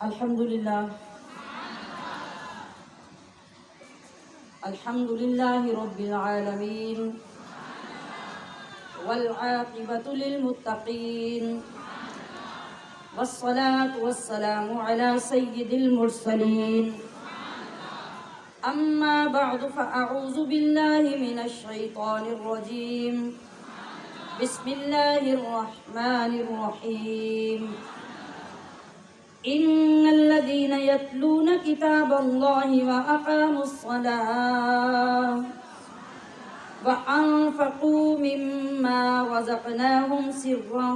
الحمد لله رب العالمين والعاقبة للمتقين والصلاة والسلام على سيد المرسلين أما بعد فأعوذ بالله من الشيطان الرجيم بسم الله الرحمن الرحيم إن الذين يتلون كتاب الله وأقاموا الصلاة وأنفقوا مما رزقناهم سرا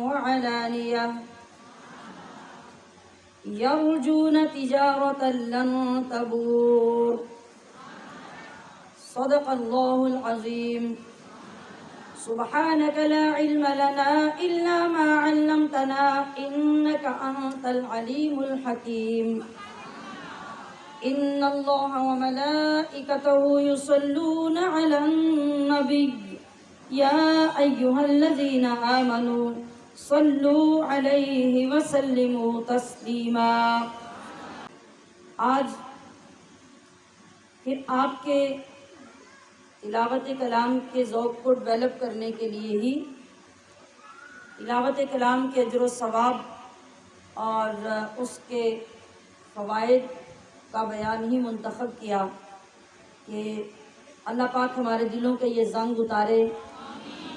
وعلانية يرجون تجارة لن تبور صدق الله العظيم سبحانك لا علم لنا إلا ما علمتنا إنك أنت العليم الحكيم إن الله وملائكته يصلون على النبي يا أيها الذين آمنوا صلوا عليه وسلموا تسلیما۔ آج پھر آپ کے تلاوت کلام کے ذوق کو ڈیولپ کرنے کے لیے ہی تلاوت کلام کے اجر و ثواب اور اس کے فوائد کا بیان ہی منتخب کیا کہ اللہ پاک ہمارے دلوں کے یہ زنگ اتارے،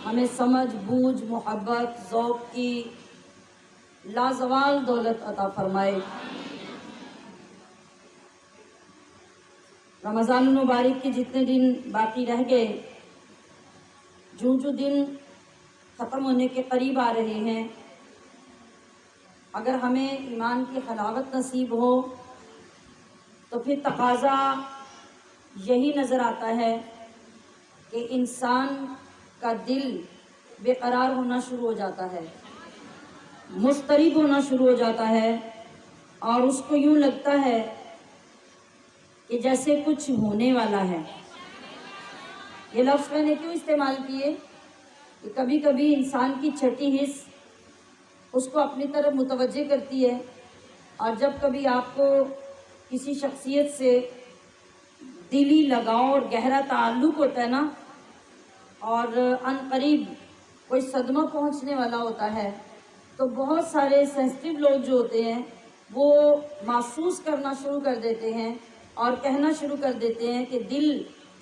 ہمیں سمجھ بوجھ محبت ذوق کی لازوال دولت عطا فرمائے۔ رمضان المبارک کے جتنے دن باقی رہ گئے، جو دن ختم ہونے کے قریب آ رہے ہیں، اگر ہمیں ایمان کی حلاوت نصیب ہو تو پھر تقاضا یہی نظر آتا ہے کہ انسان کا دل بے قرار ہونا شروع ہو جاتا ہے، مضطرب ہونا شروع ہو جاتا ہے، اور اس کو یوں لگتا ہے کہ جیسے کچھ ہونے والا ہے۔ یہ لفظ میں نے کیوں استعمال کیے کہ کبھی کبھی انسان کی چھٹی حس اس کو اپنی طرف متوجہ کرتی ہے، اور جب کبھی آپ کو کسی شخصیت سے دلی لگاؤ اور گہرا تعلق ہوتا ہے نا، اور عن قریب کوئی صدمہ پہنچنے والا ہوتا ہے، تو بہت سارے سینسٹیو لوگ جو ہوتے ہیں وہ محسوس کرنا شروع کر دیتے ہیں اور کہنا شروع کر دیتے ہیں کہ دل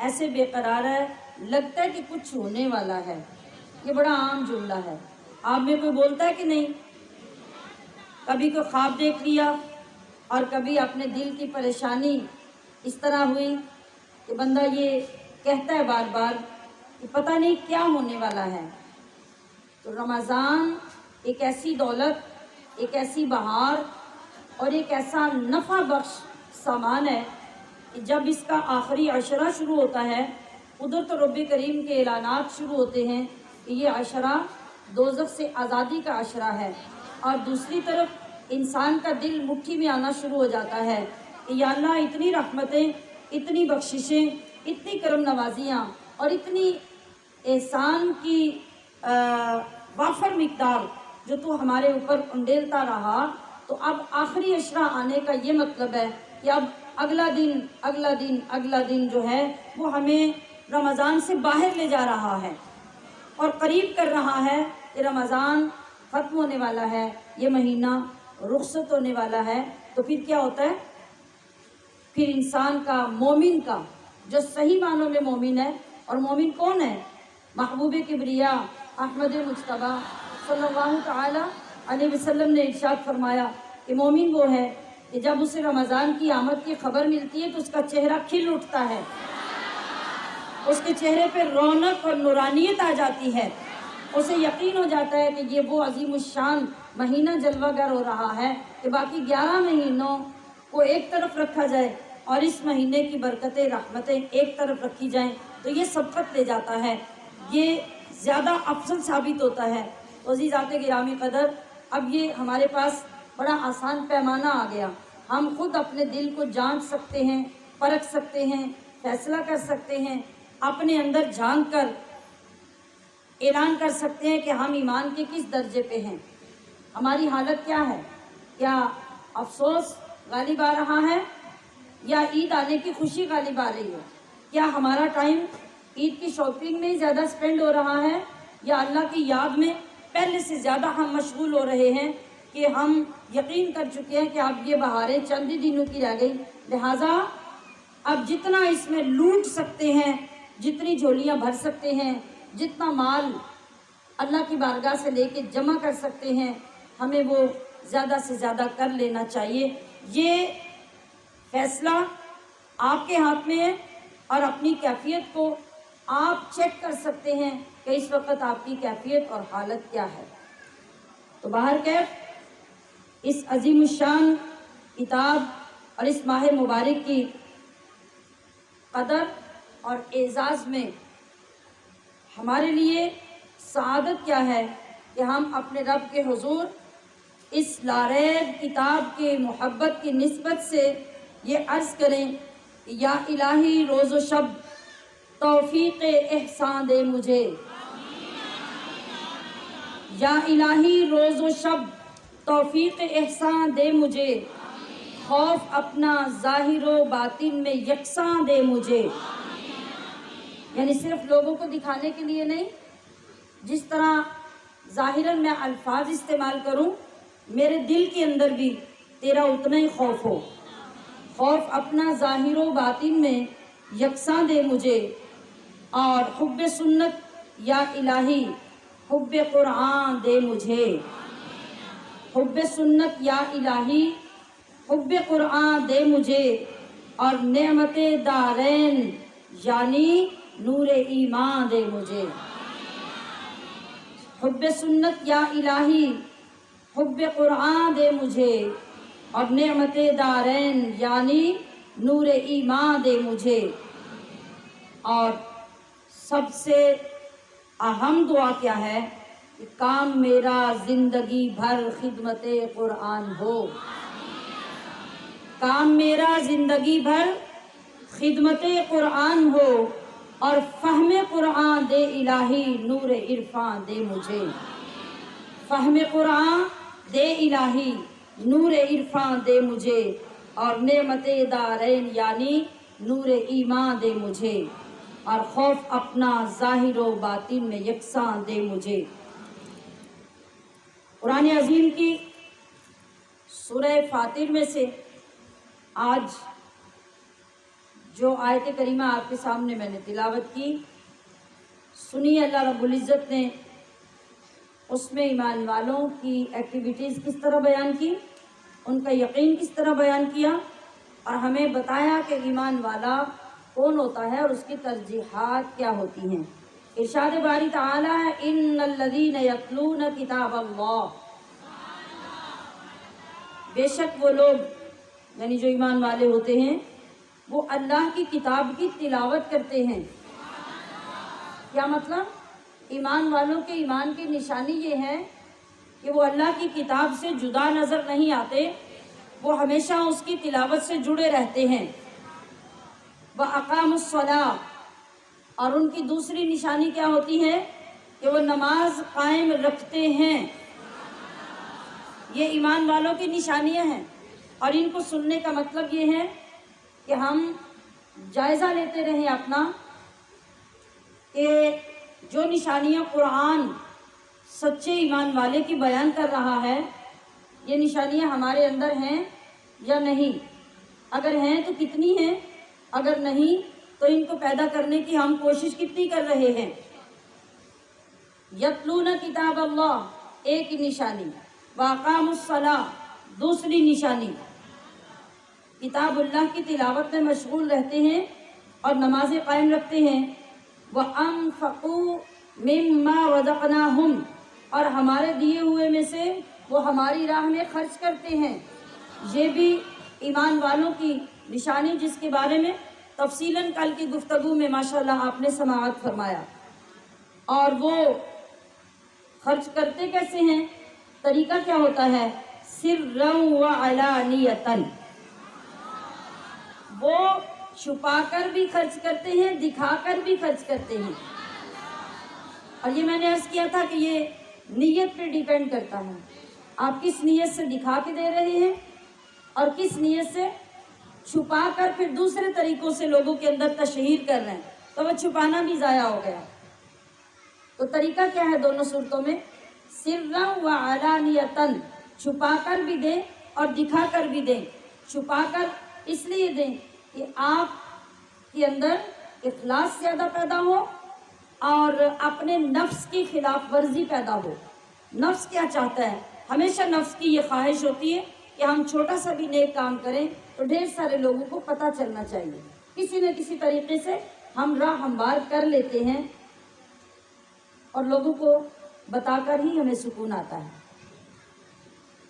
ایسے بے قرار ہے، لگتا ہے کہ کچھ ہونے والا ہے۔ یہ بڑا عام جملہ ہے، آپ میں کوئی بولتا ہے کہ نہیں؟ کبھی کوئی خواب دیکھ لیا اور کبھی اپنے دل کی پریشانی اس طرح ہوئی کہ بندہ یہ کہتا ہے بار بار کہ پتہ نہیں کیا ہونے والا ہے۔ تو رمضان ایک ایسی دولت، ایک ایسی بہار اور ایک ایسا نفع بخش سامان ہے کہ جب اس کا آخری عشرہ شروع ہوتا ہے، ادھر تو رب کریم کے اعلانات شروع ہوتے ہیں کہ یہ عشرہ دوزخ سے آزادی کا عشرہ ہے، اور دوسری طرف انسان کا دل مٹھی میں آنا شروع ہو جاتا ہے کہ یا اللہ اتنی رحمتیں، اتنی بخششیں، اتنی کرم نوازیاں اور اتنی احسان کی وافر مقدار جو تو ہمارے اوپر انڈیلتا رہا، تو اب آخری عشرہ آنے کا یہ مطلب ہے کہ اب اگلا دن جو ہے وہ ہمیں رمضان سے باہر لے جا رہا ہے اور قریب کر رہا ہے کہ رمضان ختم ہونے والا ہے، یہ مہینہ رخصت ہونے والا ہے۔ تو پھر کیا ہوتا ہے؟ پھر انسان کا، مومن کا، جو صحیح معنوں میں مومن ہے، اور مومن کون ہے؟ محبوب کبریا احمد مجتبی صلی اللہ تعالی علیہ وسلم نے ارشاد فرمایا کہ مومن وہ ہے کہ جب اسے رمضان کی آمد کی خبر ملتی ہے تو اس کا چہرہ کھل اٹھتا ہے، اس کے چہرے پہ رونق اور نورانیت آ جاتی ہے، اسے یقین ہو جاتا ہے کہ یہ وہ عظیم الشان مہینہ جلوہ گر ہو رہا ہے کہ باقی 11 مہینوں کو ایک طرف رکھا جائے اور اس مہینے کی برکتیں، رحمتیں ایک طرف رکھی جائیں تو یہ سبقت لے جاتا ہے، یہ زیادہ افضل ثابت ہوتا ہے۔ تو عزیزات گرامی قدر، اب یہ ہمارے پاس بڑا آسان پیمانہ آ گیا، ہم خود اپنے دل کو جانچ سکتے ہیں، پرکھ سکتے ہیں، فیصلہ کر سکتے ہیں، اپنے اندر جھانک کر اعلان کر سکتے ہیں کہ ہم ایمان کے کس درجے پہ ہیں، ہماری حالت کیا ہے، کیا افسوس غالب آ رہا ہے یا عید آنے کی خوشی غالب آ رہی ہے؟ کیا ہمارا ٹائم عید کی شاپنگ میں زیادہ سپینڈ ہو رہا ہے یا اللہ کی یاد میں پہلے سے زیادہ ہم مشغول ہو رہے ہیں کہ ہم یقین کر چکے ہیں کہ اب یہ بہاریں چند ہی دنوں کی رہ گئی، لہٰذا اب جتنا اس میں لوٹ سکتے ہیں، جتنی جھولیاں بھر سکتے ہیں، جتنا مال اللہ کی بارگاہ سے لے کے جمع کر سکتے ہیں، ہمیں وہ زیادہ سے زیادہ کر لینا چاہیے۔ یہ فیصلہ آپ کے ہاتھ میں ہے اور اپنی کیفیت کو آپ چیک کر سکتے ہیں کہ اس وقت آپ کی کیفیت اور حالت کیا ہے۔ تو بہرکیف اس عظیم الشان کتاب اور اس ماہ مبارک کی قدر اور اعزاز میں ہمارے لیے سعادت کیا ہے کہ ہم اپنے رب کے حضور اس لاریب کتاب کے محبت کی نسبت سے یہ عرض کریں کہ یا الہی روز و شب توفیق احسان دے مجھے، یا الہی روز و شب توفیق احسان دے مجھے، خوف اپنا ظاہر و باطن میں یکساں دے مجھے۔ یعنی صرف لوگوں کو دکھانے کے لیے نہیں، جس طرح ظاہراً میں الفاظ استعمال کروں، میرے دل کے اندر بھی تیرا اتنا ہی خوف ہو، خوف اپنا ظاہر و باطن میں یکساں دے مجھے، اور حب سنت یا الہی حب قرآن دے مجھے، حب سنت یا الہی حب قرآن دے مجھے، اور نعمت دارین یعنی نور ایمان دے مجھے۔ حب سنت یا الہی حب قرآن دے مجھے، اور نعمت دارین یعنی نور ایمان دے مجھے۔ اور سب سے اہم دعا کیا ہے کہ کام میرا زندگی بھر خدمت قرآن ہو، کام میرا زندگی بھر خدمت قرآن ہو، اور فہم قرآن دے الہی نور عرفان دے مجھے، فہم قرآن دے الہی نور عرفان دے مجھے، اور نعمت دارین یعنی نور ایمان دے مجھے، اور خوف اپنا ظاہر و باطن میں یکساں دے مجھے۔ قرآن عظیم کی سورہ فاطر میں سے آج جو آیت کریمہ آپ کے سامنے میں نے تلاوت کی، سنی اللہ رب العزت نے اس میں ایمان والوں کی ایکٹیویٹیز کس طرح بیان کی، ان کا یقین کس طرح بیان کیا، اور ہمیں بتایا کہ ایمان والا کون ہوتا ہے اور اس کی ترجیحات کیا ہوتی ہیں۔ ارشاد باری تعالی ہے ان الذین یتلون کتاب اللہ، بے شک وہ لوگ یعنی جو ایمان والے ہوتے ہیں وہ اللہ کی کتاب کی تلاوت کرتے ہیں۔ کیا مطلب؟ ایمان والوں کے ایمان کی نشانی یہ ہے کہ وہ اللہ کی کتاب سے جدا نظر نہیں آتے، وہ ہمیشہ اس کی تلاوت سے جڑے رہتے ہیں۔ وَأَقَامُوا الصَّلَاةَ، اور ان کی دوسری نشانی کیا ہوتی ہے کہ وہ نماز قائم رکھتے ہیں۔ یہ ایمان والوں کی نشانیاں ہیں، اور ان کو سننے کا مطلب یہ ہے کہ ہم جائزہ لیتے رہیں اپنا کہ جو نشانیاں قرآن سچے ایمان والے کی بیان کر رہا ہے، یہ نشانیاں ہمارے اندر ہیں یا نہیں، اگر ہیں تو کتنی ہیں، اگر نہیں تو ان کو پیدا کرنے کی ہم کوشش کتنی کر رہے ہیں۔ یتلون کتاب اللہ ایک نشانی، واقاموا الصلاۃ دوسری نشانی، کتاب اللہ کی تلاوت میں مشغول رہتے ہیں اور نمازیں قائم رکھتے ہیں۔ وَأَنفَقُوا مِمَّا رَزَقْنَاهُمْ، اور ہمارے دیے ہوئے میں سے وہ ہماری راہ میں خرچ کرتے ہیں۔ یہ بھی ایمان والوں کی نشانی، جس کے بارے میں تفصیلاً کل کی گفتگو میں ماشاءاللہ آپ نے سماعت فرمایا۔ اور وہ خرچ کرتے کیسے ہیں، طریقہ کیا ہوتا ہے؟ سرًّا وعلانیةً، وہ چھپا کر بھی خرچ کرتے ہیں، دکھا کر بھی خرچ کرتے ہیں۔ اور یہ میں نے عرض کیا تھا کہ یہ نیت پہ ڈیپینڈ کرتا ہے، آپ کس نیت سے دکھا کے دے رہے ہیں اور کس نیت سے؟ چھپا کر پھر دوسرے طریقوں سے لوگوں کے اندر تشہیر کر رہے ہیں، تو وہ چھپانا بھی ضائع ہو گیا۔ تو طریقہ کیا ہے دونوں صورتوں میں؟ سرًا و علانیۃً، چھپا کر بھی دیں اور دکھا کر بھی دیں۔ چھپا کر اس لیے دیں کہ آپ کے اندر اخلاص زیادہ پیدا ہو اور اپنے نفس کی خلاف ورزی پیدا ہو۔ نفس کیا چاہتا ہے؟ ہمیشہ نفس کی یہ خواہش ہوتی ہے کہ ہم چھوٹا سا بھی نیک کام کریں تو ڈھیر سارے لوگوں کو پتہ چلنا چاہیے، کسی نہ کسی طریقے سے ہم راہ ہموار کر لیتے ہیں اور لوگوں کو بتا کر ہی ہمیں سکون آتا ہے۔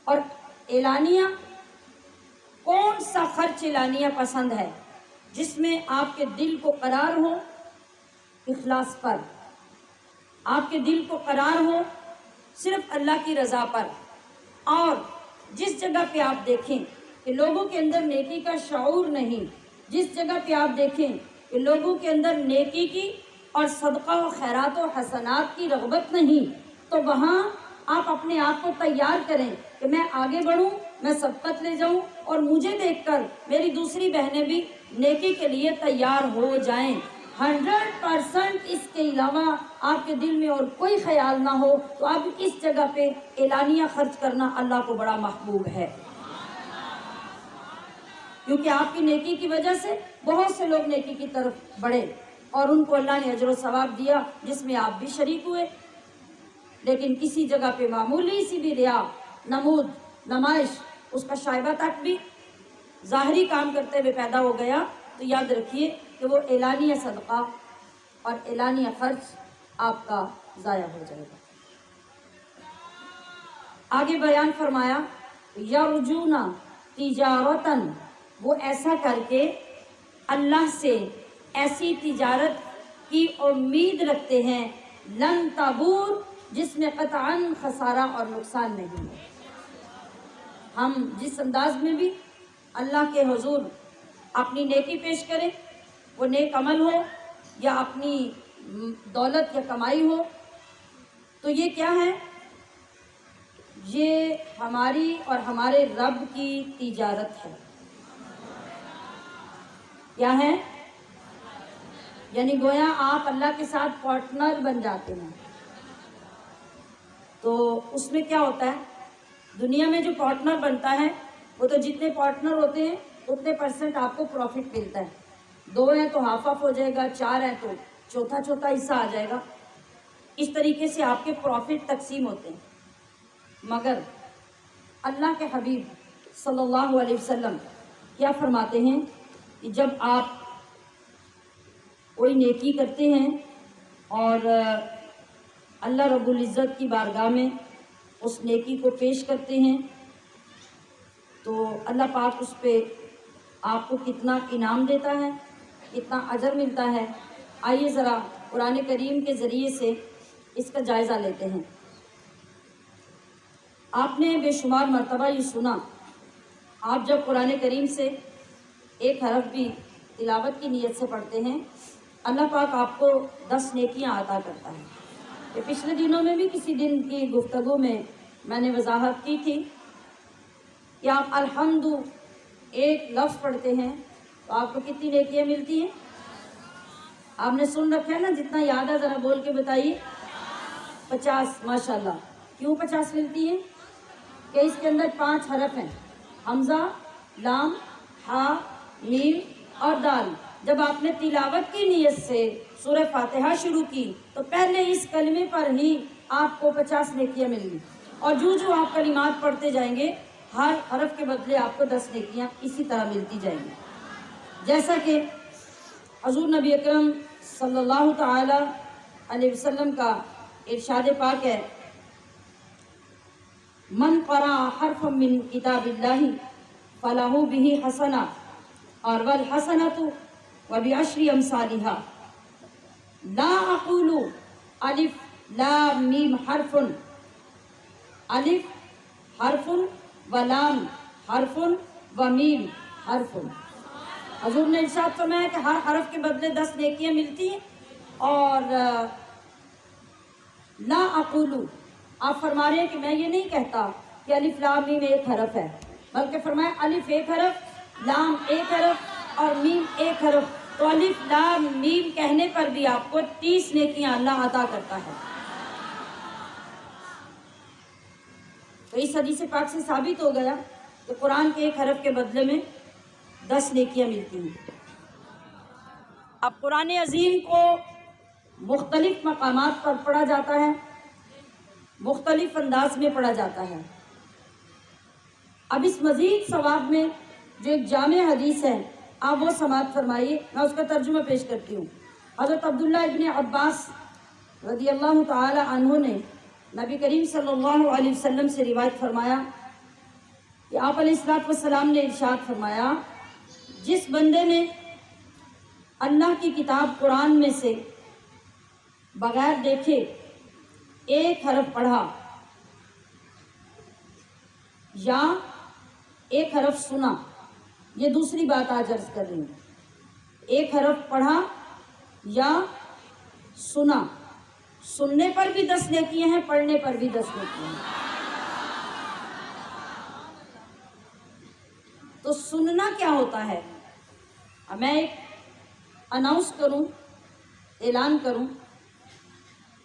اور اعلانیہ، کون سا خرچ اعلانیہ پسند ہے؟ جس میں آپ کے دل کو قرار ہو اخلاص پر، آپ کے دل کو قرار ہو صرف اللہ کی رضا پر، اور جس جگہ پہ آپ دیکھیں کہ لوگوں کے اندر نیکی کا شعور نہیں، جس جگہ پہ آپ دیکھیں کہ لوگوں کے اندر نیکی کی اور صدقہ و خیرات و حسنات کی رغبت نہیں، تو وہاں آپ اپنے آپ کو تیار کریں کہ میں آگے بڑھوں، میں سبقت لے جاؤں اور مجھے دیکھ کر میری دوسری بہنیں بھی نیکی کے لیے تیار ہو جائیں۔ 100% اس کے علاوہ آپ کے دل میں اور کوئی خیال نہ ہو تو اب اس جگہ پہ اعلانیہ خرچ کرنا اللہ کو بڑا محبوب ہے، کیونکہ آپ کی نیکی کی وجہ سے بہت سے لوگ نیکی کی طرف بڑھے اور ان کو اللہ نے اجر و ثواب دیا، جس میں آپ بھی شریک ہوئے۔ لیکن کسی جگہ پہ معمولی سی بھی ریا، نمود، نمائش، اس کا شائبہ تک بھی ظاہری کام کرتے ہوئے پیدا ہو گیا تو یاد رکھیے کہ وہ اعلانیہ صدقہ اور اعلانیہ خرچ آپ کا ضائع ہو جائے گا۔ آگے بیان فرمایا یرجون تجارتاً، وہ ایسا کر کے اللہ سے ایسی تجارت کی امید رکھتے ہیں لن تبور، جس میں قطعاً خسارہ اور نقصان نہیں ہے۔ ہم جس انداز میں بھی اللہ کے حضور اپنی نیکی پیش کریں، وہ نیک عمل ہو یا اپنی دولت یا کمائی ہو، تو یہ کیا ہے؟ یہ ہماری اور ہمارے رب کی تجارت ہے۔ کیا ہے؟ یعنی گویا آپ اللہ کے ساتھ پارٹنر بن جاتے ہیں۔ تو اس میں کیا ہوتا ہے؟ دنیا میں جو پارٹنر بنتا ہے وہ تو جتنے پارٹنر ہوتے ہیں اتنے پرسنٹ آپ کو پروفٹ ملتا ہے، 2 ہیں تو ہاف آف ہو جائے گا، 4 ہیں تو چوتھا حصہ آ جائے گا، اس طریقے سے آپ کے پروفٹ تقسیم ہوتے ہیں۔ مگر اللہ کے حبیب صلی اللہ علیہ وسلم کیا فرماتے ہیں کہ جب آپ کوئی نیکی کرتے ہیں اور اللہ رب العزت کی بارگاہ میں اس نیکی کو پیش کرتے ہیں تو اللہ پاک اس پہ آپ کو کتنا انعام دیتا ہے، کتنا اجر ملتا ہے۔ آئیے ذرا قرآن کریم کے ذریعے سے اس کا جائزہ لیتے ہیں۔ آپ نے بے شمار مرتبہ یہ سنا، آپ جب قرآن کریم سے ایک حرف بھی تلاوت کی نیت سے پڑھتے ہیں اللہ پاک آپ کو 10 نیکیاں عطا کرتا ہے۔ کہ پچھلے دنوں میں بھی کسی دن کی گفتگو میں میں نے وضاحت کی تھی کہ آپ الحمد ایک لفظ پڑھتے ہیں تو آپ کو کتنی نیکیاں ملتی ہیں؟ آپ نے سن رکھا ہے نا؟ جتنا یاد ہے ذرا بول کے بتائیے۔ 50، ماشاءاللہ۔ کیوں 50 ملتی ہیں؟ کہ اس کے اندر 5 حرف ہیں، حمزہ، لام، ہا، میم اور دال۔ جب آپ نے تلاوت کی نیت سے سورہ فاتحہ شروع کی تو پہلے اس کلمے پر ہی آپ کو 50 نیکیاں مل گی، اور جو آپ کلمات پڑھتے جائیں گے ہر حرف کے بدلے آپ کو 10 نیکیاں اسی طرح ملتی جائیں گی۔ جیسا کہ حضور نبی اکرم صلی اللہ تعالی علیہ وسلم کا ارشاد پاک ہے من قرأ حرف من کتاب اللہ فلہ بہ حسنہ، اور والحسنۃ وبعشر امثالها، لا اقول الف لام میم حرف، الف حرف و لام حرف و میم حرف۔ حضور نے ارشاد فرمایا کہ ہر حرف کے بدلے 10 نیکیاں ملتی ہیں، اور لا اقول، آپ فرما رہے ہیں کہ میں یہ نہیں کہتا کہ الف لام میم ایک حرف ہے، بلکہ فرمایا الف ایک حرف، لام ایک حرف اور میم ایک حرف، تو الف لام میم کہنے پر بھی آپ کو 30 نیکیاں اللہ عطا کرتا ہے۔ تو اس حدیث پاک سے ثابت ہو گیا کہ قرآن کے ایک حرف کے بدلے میں 10 نیکیاں ملتی ہیں۔ اب قرآن عظیم کو مختلف مقامات پر پڑھا جاتا ہے، مختلف انداز میں پڑھا جاتا ہے۔ اب اس مزید ثواب میں جو ایک جامع حدیث ہے آپ وہ سماعت فرمائیے، میں اس کا ترجمہ پیش کرتی ہوں۔ حضرت عبداللہ ابن عباس رضی اللہ تعالی عنہ نے نبی کریم صلی اللہ علیہ وسلم سے روایت فرمایا کہ آپ علیہ الصلوۃ والسلام نے ارشاد فرمایا، جس بندے نے اللہ کی کتاب قرآن میں سے بغیر دیکھے ایک حرف پڑھا یا ایک حرف سنا، یہ دوسری بات آج عرض کر رہی ہوں، ایک حرف پڑھا یا سنا، سننے پر بھی 10 نیکیاں ہیں، پڑھنے پر بھی 10 نیکیاں ہیں۔ تو سننا کیا ہوتا ہے؟ اب میں ایک اناؤنس کروں، اعلان کروں،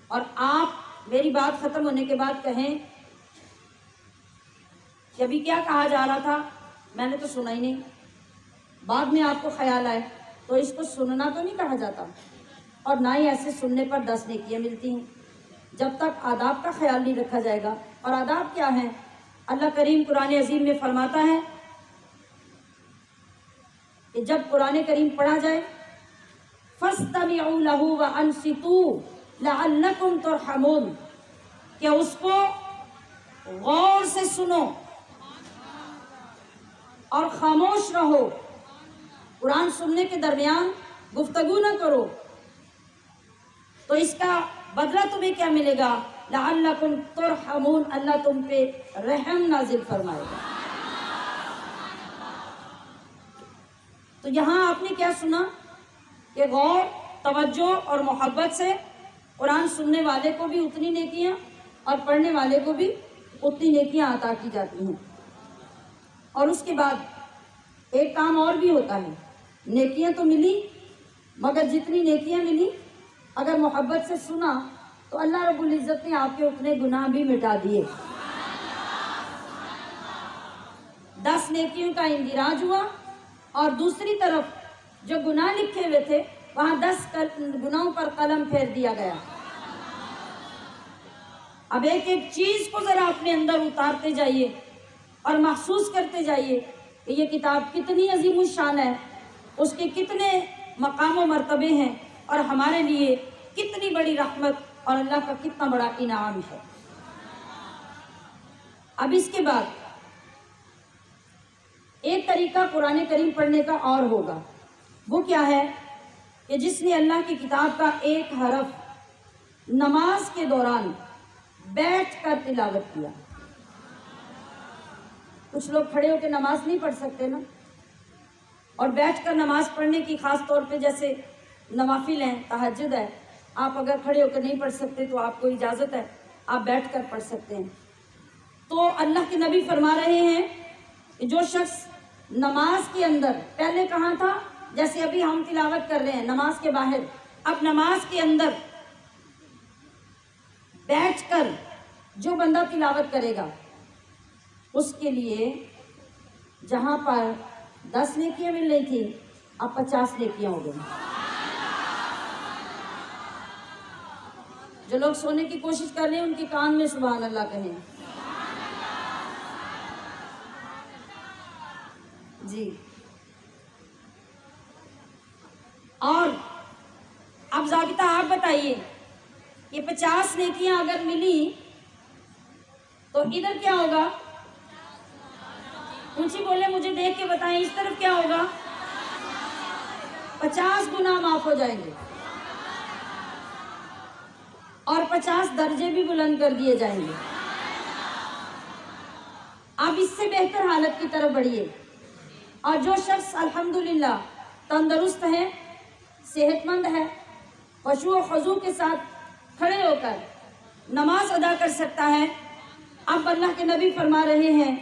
اور آپ میری بات ختم ہونے کے بعد کہیں کہ ابھی کیا کہا جا رہا تھا، میں نے تو سنا ہی نہیں، بعد میں آپ کو خیال آئے، تو اس کو سننا تو نہیں کہا جاتا، اور نہ ہی ایسے سننے پر 10 نیکیاں ملتی ہیں جب تک آداب کا خیال نہیں رکھا جائے گا۔ اور آداب کیا ہیں؟ اللہ کریم قرآن عظیم میں فرماتا ہے کہ جب قرآن کریم پڑھا جائے فَاسْتَمِعُوا لَهُ وَأَنصِتُوا لَعَلَّكُمْ تُرْحَمُونَ، کہ اس کو غور سے سنو اور خاموش رہو، قرآن سننے کے درمیان گفتگو نہ کرو، تو اس کا بدلہ تمہیں کیا ملے گا؟ لَعَلَّكُمْ تُرْحَمُونَ، اللہ تم پہ رحم نازل فرمائے گا۔ تو یہاں آپ نے کیا سنا کہ غور، توجہ اور محبت سے قرآن سننے والے کو بھی اتنی نیکیاں اور پڑھنے والے کو بھی اتنی نیکیاں عطا کی جاتی ہیں۔ اور اس کے بعد ایک کام اور بھی ہوتا ہے، نیکیاں تو ملی، مگر جتنی نیکیاں ملی اگر محبت سے سنا تو اللہ رب العزت نے آپ کے اتنے گناہ بھی مٹا دیے۔ 10 نیکیوں کا اندراج ہوا، اور دوسری طرف جو گناہ لکھے ہوئے تھے وہاں 10 گناہوں پر قلم پھیر دیا گیا۔ اب ایک ایک چیز کو ذرا اپنے اندر اتارتے جائیے اور محسوس کرتے جائیے کہ یہ کتاب کتنی عظیم الشان ہے، اس کے کتنے مقام و مرتبے ہیں، اور ہمارے لیے کتنی بڑی رحمت اور اللہ کا کتنا بڑا انعام ہے۔ اب اس کے بعد ایک طریقہ قرآن کریم پڑھنے کا اور ہوگا، وہ کیا ہے کہ جس نے اللہ کی کتاب کا ایک حرف نماز کے دوران بیٹھ کر تلاوت کیا۔ کچھ لوگ کھڑے ہو کے نماز نہیں پڑھ سکتے نا، اور بیٹھ کر نماز پڑھنے کی خاص طور پہ جیسے نوافل ہیں، تہجد ہے، آپ اگر کھڑے ہو کر نہیں پڑھ سکتے تو آپ کو اجازت ہے، آپ بیٹھ کر پڑھ سکتے ہیں۔ تو اللہ کے نبی فرما رہے ہیں کہ جو شخص نماز کے اندر، پہلے کہاں تھا جیسے ابھی ہم تلاوت کر رہے ہیں نماز کے باہر، اب نماز کے اندر بیٹھ کر جو بندہ تلاوت کرے گا اس کے لیے جہاں پر 10 نیکیاں مل رہی تھی اب 50 نیکیاں ہو گئی۔ جو لوگ سونے کی کوشش کر رہے ہیں ان کے کان میں سبحان اللہ کہیں جی۔ اور اب ضابطہ آپ بتائیے کہ 50 نیکیاں اگر ملی تو ادھر کیا ہوگا؟ اونچی بولے، مجھے دیکھ کے بتائیں، اس طرف کیا ہوگا؟ 50 گناہ معاف ہو جائیں گے اور 50 درجے بھی بلند کر دیے جائیں گے۔ اب اس سے بہتر حالت کی طرف بڑھیے، اور جو شخص الحمدللہ تندرست ہے، صحت مند ہے، خشوع و خضوع کے ساتھ کھڑے ہو کر نماز ادا کر سکتا ہے، اب اللہ کے نبی فرما رہے ہیں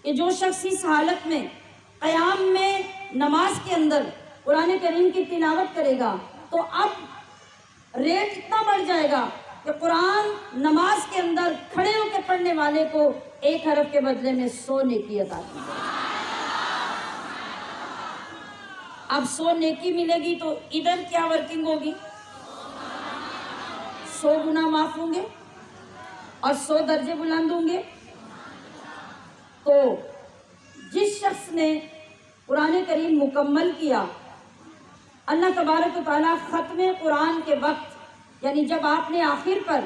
کہ جو شخص اس حالت میں قیام میں نماز کے اندر قرآن کریم کی تلاوت کرے گا تو اب ریٹ اتنا بڑھ جائے گا کہ قرآن نماز کے اندر کھڑے ہو کے پڑھنے والے کو 1 حرف کے بدلے میں 100 نیکی عطا کی جائے۔ اب 100 نیکی ملے گی تو ادھر کیا ورکنگ ہوگی؟ 100 گناہ معاف ہوں گے اور 100 درجے بلند ہوں گے۔ تو جس شخص نے قرآن کریم مکمل کیا، اللہ تبارک و تعالیٰ ختم قرآن کے وقت، یعنی جب آپ نے آخر پر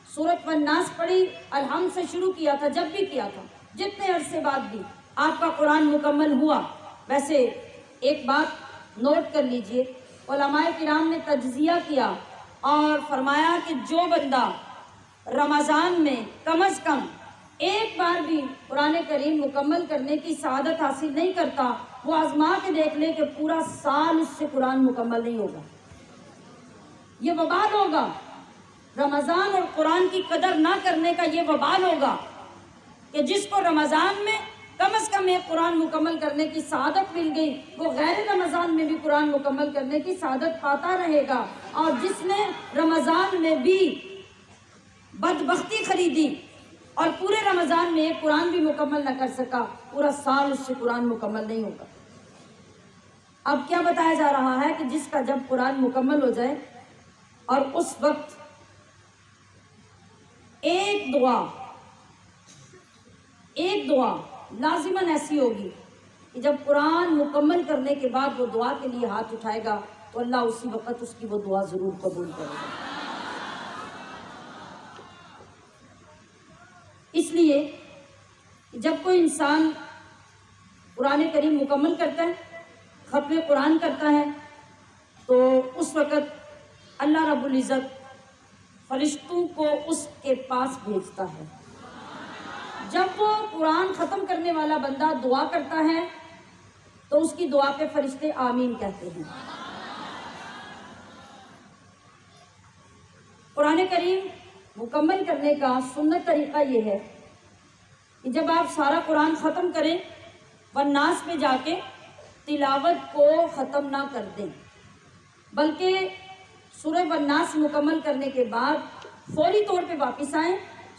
سورۃ والناس پڑھی، الحمد سے شروع کیا تھا، جب بھی کیا تھا، جتنے عرصے بعد بھی آپ کا قرآن مکمل ہوا۔ ویسے ایک بات نوٹ کر لیجئے، علماء کرام نے تجزیہ کیا اور فرمایا کہ جو بندہ رمضان میں کم از کم ایک بار بھی قرآن کریم مکمل کرنے کی سعادت حاصل نہیں کرتا، وہ آزما کے دیکھ لے کہ پورا سال اس سے قرآن مکمل نہیں ہوگا۔ یہ وبال ہوگا، رمضان اور قرآن کی قدر نہ کرنے کا یہ وبال ہوگا کہ جس کو رمضان میں کم از کم ایک قرآن مکمل کرنے کی سعادت مل گئی، وہ غیر رمضان میں بھی قرآن مکمل کرنے کی سعادت پاتا رہے گا، اور جس نے رمضان میں بھی بدبختی خریدی اور پورے رمضان میں ایک قرآن بھی مکمل نہ کر سکا، پورا سال اس سے قرآن مکمل نہیں ہوگا۔ اب کیا بتایا جا رہا ہے کہ جس کا جب قرآن مکمل ہو جائے اور اس وقت ایک دعا لازماً ایسی ہوگی کہ جب قرآن مکمل کرنے کے بعد وہ دعا کے لیے ہاتھ اٹھائے گا تو اللہ اسی وقت اس کی وہ دعا ضرور قبول کرے گا۔ اس لیے جب کوئی انسان قرآن کریم مکمل کرتا ہے، ختم قرآن کرتا ہے، تو اس وقت اللہ رب العزت فرشتوں کو اس کے پاس بھیجتا ہے۔ جب وہ قرآن ختم کرنے والا بندہ دعا کرتا ہے تو اس کی دعا پہ فرشتے آمین کہتے ہیں۔ قرآن کریم مکمل کرنے کا سنت طریقہ یہ ہے کہ جب آپ سارا قرآن ختم کریں، والناس میں جا کے تلاوت کو ختم نہ کر دیں، بلکہ سورہ والناس مکمل کرنے کے بعد فوری طور پہ واپس آئیں،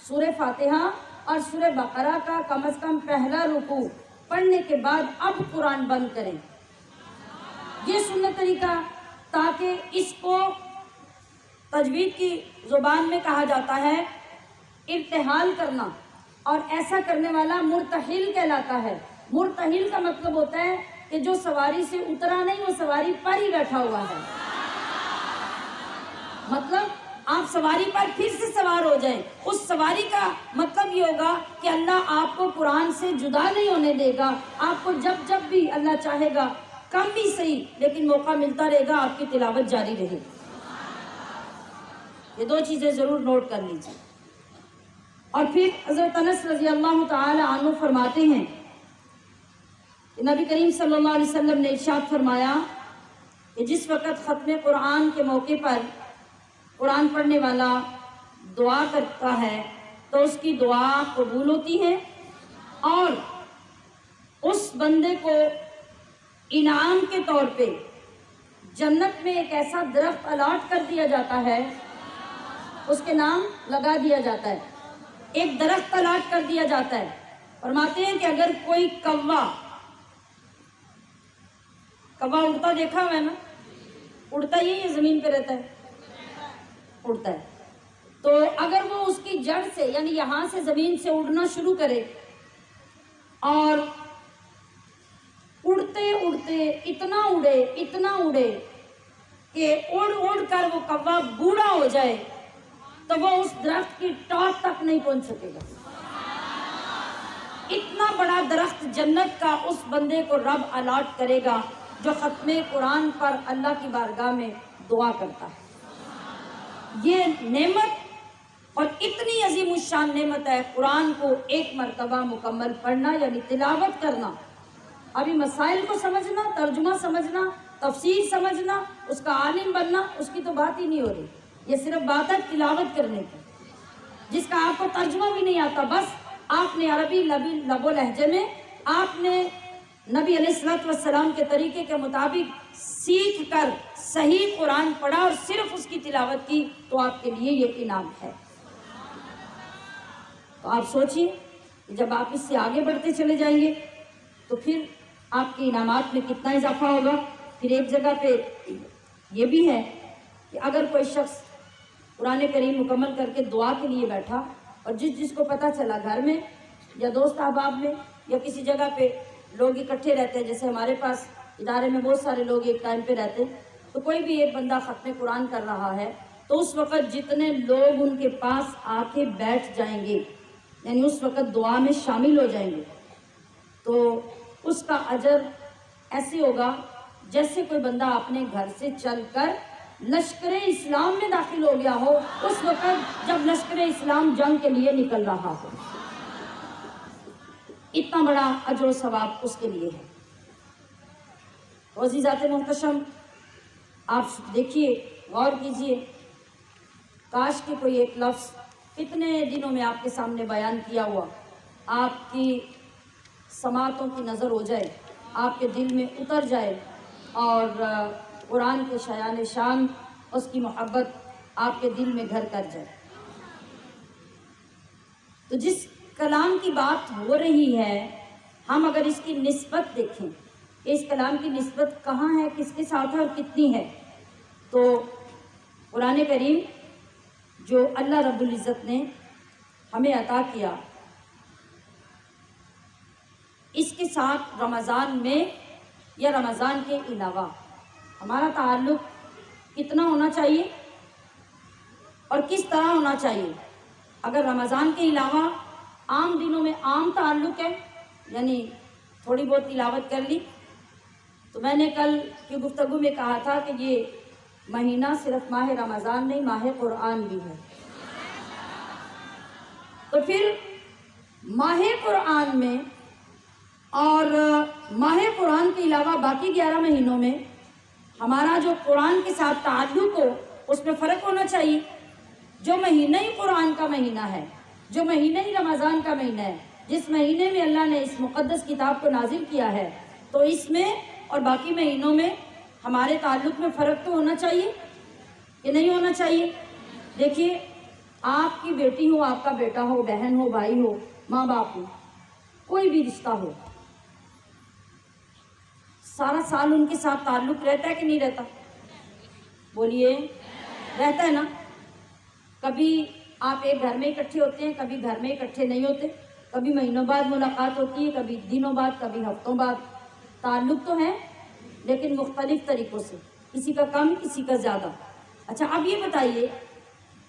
سورہ فاتحہ اور سورہ بقرہ کا کم از کم پہلا رکوع پڑھنے کے بعد اب قرآن بند کریں۔ یہ سنت طریقہ، تاکہ اس کو تجوید کی زبان میں کہا جاتا ہے ارتحال کرنا، اور ایسا کرنے والا مرتحل کہلاتا ہے۔ مرتحل کا مطلب ہوتا ہے کہ جو سواری سے اترا نہیں، وہ سواری پر ہی بیٹھا ہوا ہے۔ مطلب آپ سواری پر پھر سے سوار ہو جائیں، اس سواری کا مطلب یہ ہوگا کہ اللہ آپ کو قرآن سے جدا نہیں ہونے دے گا، آپ کو جب جب بھی اللہ چاہے گا، کم بھی صحیح لیکن موقع ملتا رہے گا، آپ کی تلاوت جاری رہے گی۔ یہ 2 چیزیں ضرور نوٹ کر لیجیے۔ اور پھر حضرت انس رضی اللہ تعالی عنہ فرماتے ہیں کہ نبی کریم صلی اللہ علیہ وسلم نے ارشاد فرمایا کہ جس وقت ختم قرآن کے موقع پر قرآن پڑھنے والا دعا کرتا ہے تو اس کی دعا قبول ہوتی ہے، اور اس بندے کو انعام کے طور پہ جنت میں ایک ایسا درخت الاٹ کر دیا جاتا ہے، اس کے نام لگا دیا جاتا ہے، ایک درخت الاٹ کر دیا جاتا ہے۔ فرماتے ہیں کہ اگر کوئی کوا اڑتا دیکھا ہوا ہے نا، اڑتا ہی ہے، زمین پہ رہتا ہے، اڑتا ہے، تو اگر وہ اس کی جڑ سے یعنی یہاں سے زمین سے اڑنا شروع کرے اور اڑتے اڑتے اتنا اڑے کہ اڑ اڑ کر وہ کوا بوڑھا ہو جائے تو وہ اس درخت کی ٹاپ تک نہیں پہنچ سکے گا۔ اتنا بڑا درخت جنت کا اس بندے کو رب الاٹ کرے گا جو ختم قرآن پر اللہ کی بارگاہ میں دعا کرتا ہے۔ یہ نعمت اور اتنی عظیم الشان نعمت ہے، قرآن کو ایک مرتبہ مکمل پڑھنا یعنی تلاوت کرنا۔ ابھی مسائل کو سمجھنا، ترجمہ سمجھنا، تفسیر سمجھنا، اس کا عالم بننا، اس کی تو بات ہی نہیں ہو رہی۔ یہ صرف بات ہے تلاوت کرنے کی، جس کا آپ کو ترجمہ بھی نہیں آتا، بس آپ نے عربی لب و لہجے میں آپ نے نبی علیہ الصلوۃ والسلام کے طریقے کے مطابق سیکھ کر صحیح قرآن پڑھا اور صرف اس کی تلاوت کی تو آپ کے لیے یہ انعام ہے۔ تو آپ سوچئے جب آپ اس سے آگے بڑھتے چلے جائیں گے تو پھر آپ کے انعامات میں کتنا اضافہ ہوگا۔ پھر ایک جگہ پہ یہ بھی ہے کہ اگر کوئی شخص قرآن کریم مکمل کر کے دعا کے لیے بیٹھا اور جس کو پتہ چلا گھر میں یا دوست احباب میں یا کسی جگہ پہ لوگ اکٹھے رہتے ہیں، جیسے ہمارے پاس ادارے میں بہت سارے لوگ ایک ٹائم پہ رہتے ہیں، تو کوئی بھی ایک بندہ ختم قرآن کر رہا ہے تو اس وقت جتنے لوگ ان کے پاس آ کے بیٹھ جائیں گے یعنی اس وقت دعا میں شامل ہو جائیں گے تو اس کا اجر ایسے ہوگا جیسے کوئی بندہ اپنے گھر سے چل کر لشکر اسلام میں داخل ہو گیا ہو اس وقت جب لشکر اسلام جنگ کے لیے نکل رہا ہو۔ اتنا بڑا اجر و ثواب اس کے لیے ہے۔ تو عزیزات محتشم، آپ دیکھیے، غور کیجئے، کاش کہ کوئی ایک لفظ اتنے دنوں میں آپ کے سامنے بیان کیا ہوا آپ کی سماعتوں کی نظر ہو جائے، آپ کے دل میں اتر جائے اور قرآن کے شایان شان اس کی محبت آپ کے دل میں گھر کر جائے۔ تو جس کلام کی بات ہو رہی ہے، ہم اگر اس کی نسبت دیکھیں کہ اس کلام کی نسبت کہاں ہے، کس کے ساتھ ہے اور کتنی ہے، تو قرآن کریم جو اللہ رب العزت نے ہمیں عطا کیا، اس کے ساتھ رمضان میں یا رمضان کے علاوہ ہمارا تعلق کتنا ہونا چاہیے اور کس طرح ہونا چاہیے۔ اگر رمضان کے علاوہ عام دنوں میں عام تعلق ہے، یعنی تھوڑی بہت تلاوت کر لی، تو میں نے کل کی گفتگو میں کہا تھا کہ یہ مہینہ صرف ماہ رمضان نہیں، ماہ قرآن بھی ہے۔ تو پھر ماہ قرآن میں اور ماہ قرآن کے علاوہ باقی 11 مہینوں میں ہمارا جو قرآن کے ساتھ تعلق ہو اس میں فرق ہونا چاہیے۔ جو مہینہ ہی قرآن کا مہینہ ہے، جو مہینہ ہی رمضان کا مہینہ ہے، جس مہینے میں اللہ نے اس مقدس کتاب کو نازل کیا ہے، تو اس میں اور باقی مہینوں میں ہمارے تعلق میں فرق تو ہونا چاہیے کہ نہیں ہونا چاہیے۔ دیکھیے، آپ کی بیٹی ہو، آپ کا بیٹا ہو، بہن ہو، بھائی ہو، ماں باپ ہو، کوئی بھی رشتہ ہو، سارا سال ان کے ساتھ تعلق رہتا ہے کہ نہیں رہتا؟ بولیے، رہتا ہے نا۔ کبھی آپ ایک گھر میں اکٹھے ہوتے ہیں، کبھی گھر میں اکٹھے نہیں ہوتے، کبھی مہینوں بعد ملاقات ہوتی ہے، کبھی دنوں بعد، کبھی ہفتوں بعد۔ تعلق تو ہے لیکن مختلف طریقوں سے، کسی کا کم، کسی کا زیادہ۔ اچھا، اب یہ بتائیے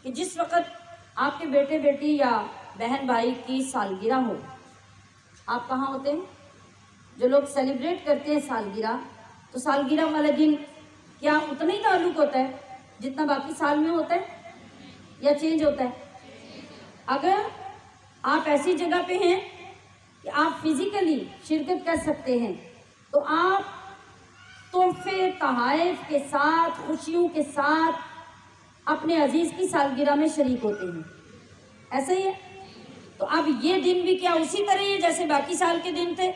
کہ جس وقت آپ کے بیٹے بیٹی یا بہن بھائی کی سالگرہ ہو، آپ کہاں ہوتے ہیں؟ جو لوگ سیلیبریٹ کرتے ہیں سالگرہ، تو سالگرہ والے دن کیا اتنا ہی تعلق ہوتا ہے جتنا باقی سال میں ہوتا ہے یا چینج ہوتا ہے؟ اگر آپ ایسی جگہ پہ ہیں کہ آپ فزیکلی شرکت کر سکتے ہیں تو آپ تحفے تحائف کے ساتھ، خوشیوں کے ساتھ اپنے عزیز کی سالگرہ میں شریک ہوتے ہیں، ایسا ہی ہے۔ تو اب یہ دن بھی کیا اسی طرح ہی ہے جیسے باقی سال کے دن تھے؟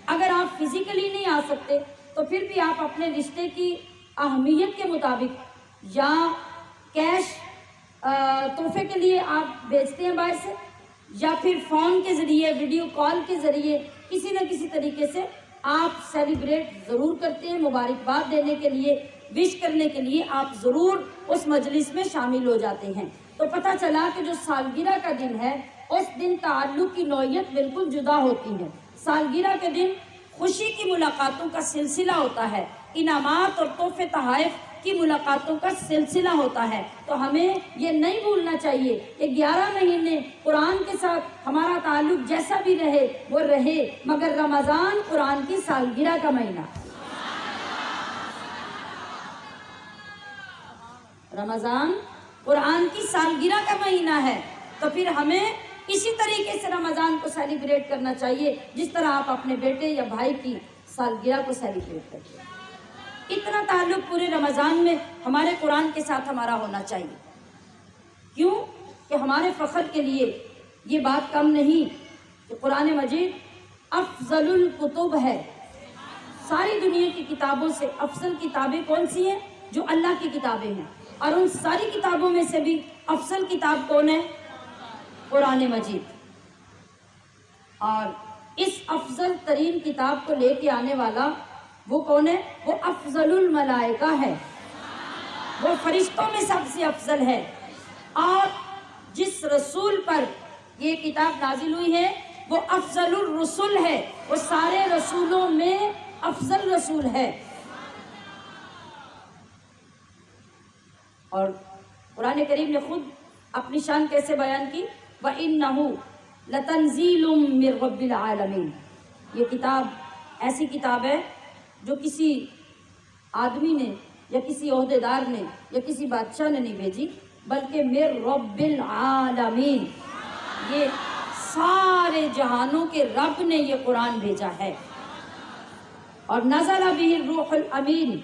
اگر آپ فزیکلی نہیں آ سکتے تو پھر بھی آپ اپنے رشتے کی اہمیت کے مطابق یا کیش تحفے کے لیے آپ بھیجتے ہیں باہر سے، یا پھر فون کے ذریعے، ویڈیو کال کے ذریعے کسی نہ کسی طریقے سے آپ سیلیبریٹ ضرور کرتے ہیں، مبارکباد دینے کے لیے، وش کرنے کے لیے آپ ضرور اس مجلس میں شامل ہو جاتے ہیں۔ تو پتہ چلا کہ جو سالگرہ کا دن ہے اس دن تعلق کی نوعیت بالکل جدا ہوتی ہے۔ سالگرہ کے دن خوشی کی ملاقاتوں کا سلسلہ ہوتا ہے، انعامات اور تحفے تحائف کی ملاقاتوں کا سلسلہ ہوتا ہے۔ تو ہمیں یہ نہیں بھولنا چاہیے کہ 11 مہینے قرآن کے ساتھ ہمارا تعلق جیسا بھی رہے وہ رہے، مگر رمضان قرآن کی سالگرہ کا مہینہ، رمضان قرآن کی سالگرہ کا مہینہ ہے۔ تو پھر ہمیں اسی طریقے سے رمضان کو سیلیبریٹ کرنا چاہیے جس طرح آپ اپنے بیٹے یا بھائی کی سالگرہ کو سیلیبریٹ کرتے ہیں۔ اتنا تعلق پورے رمضان میں ہمارے قرآن کے ساتھ ہمارا ہونا چاہیے۔ کیوں؟ کہ ہمارے فخر کے لیے یہ بات کم نہیں کہ قرآن مجید افضل الکتب ہے. ساری دنیا کی کتابوں سے افضل کتابیں کون سی ہیں؟ جو اللہ کی کتابیں ہیں. اور ان ساری کتابوں میں سے بھی افضل کتاب کون ہے؟ قرآن مجید. اور اس افضل ترین کتاب کو لے کے آنے والا وہ کون ہے؟ وہ افضل الملائکہ ہے، وہ فرشتوں میں سب سے افضل ہے. اور جس رسول پر یہ کتاب نازل ہوئی ہے وہ افضل الرسل ہے، وہ سارے رسولوں میں افضل رسول ہے. اور قرآن کریم نے خود اپنی شان کیسے بیان کی؟ وَإِنَّهُ لَتَنزِيلٌ مِّن رَّبِّ الْعَالَمِينَ. یہ کتاب ایسی کتاب ہے جو کسی آدمی نے یا کسی عہدیدار نے یا کسی بادشاہ نے نہیں بھیجی، بلکہ مِّن رَّبِّ الْعَالَمِينَ، یہ سارے جہانوں کے رب نے یہ قرآن بھیجا ہے. اور نزل بہ الروح الامین،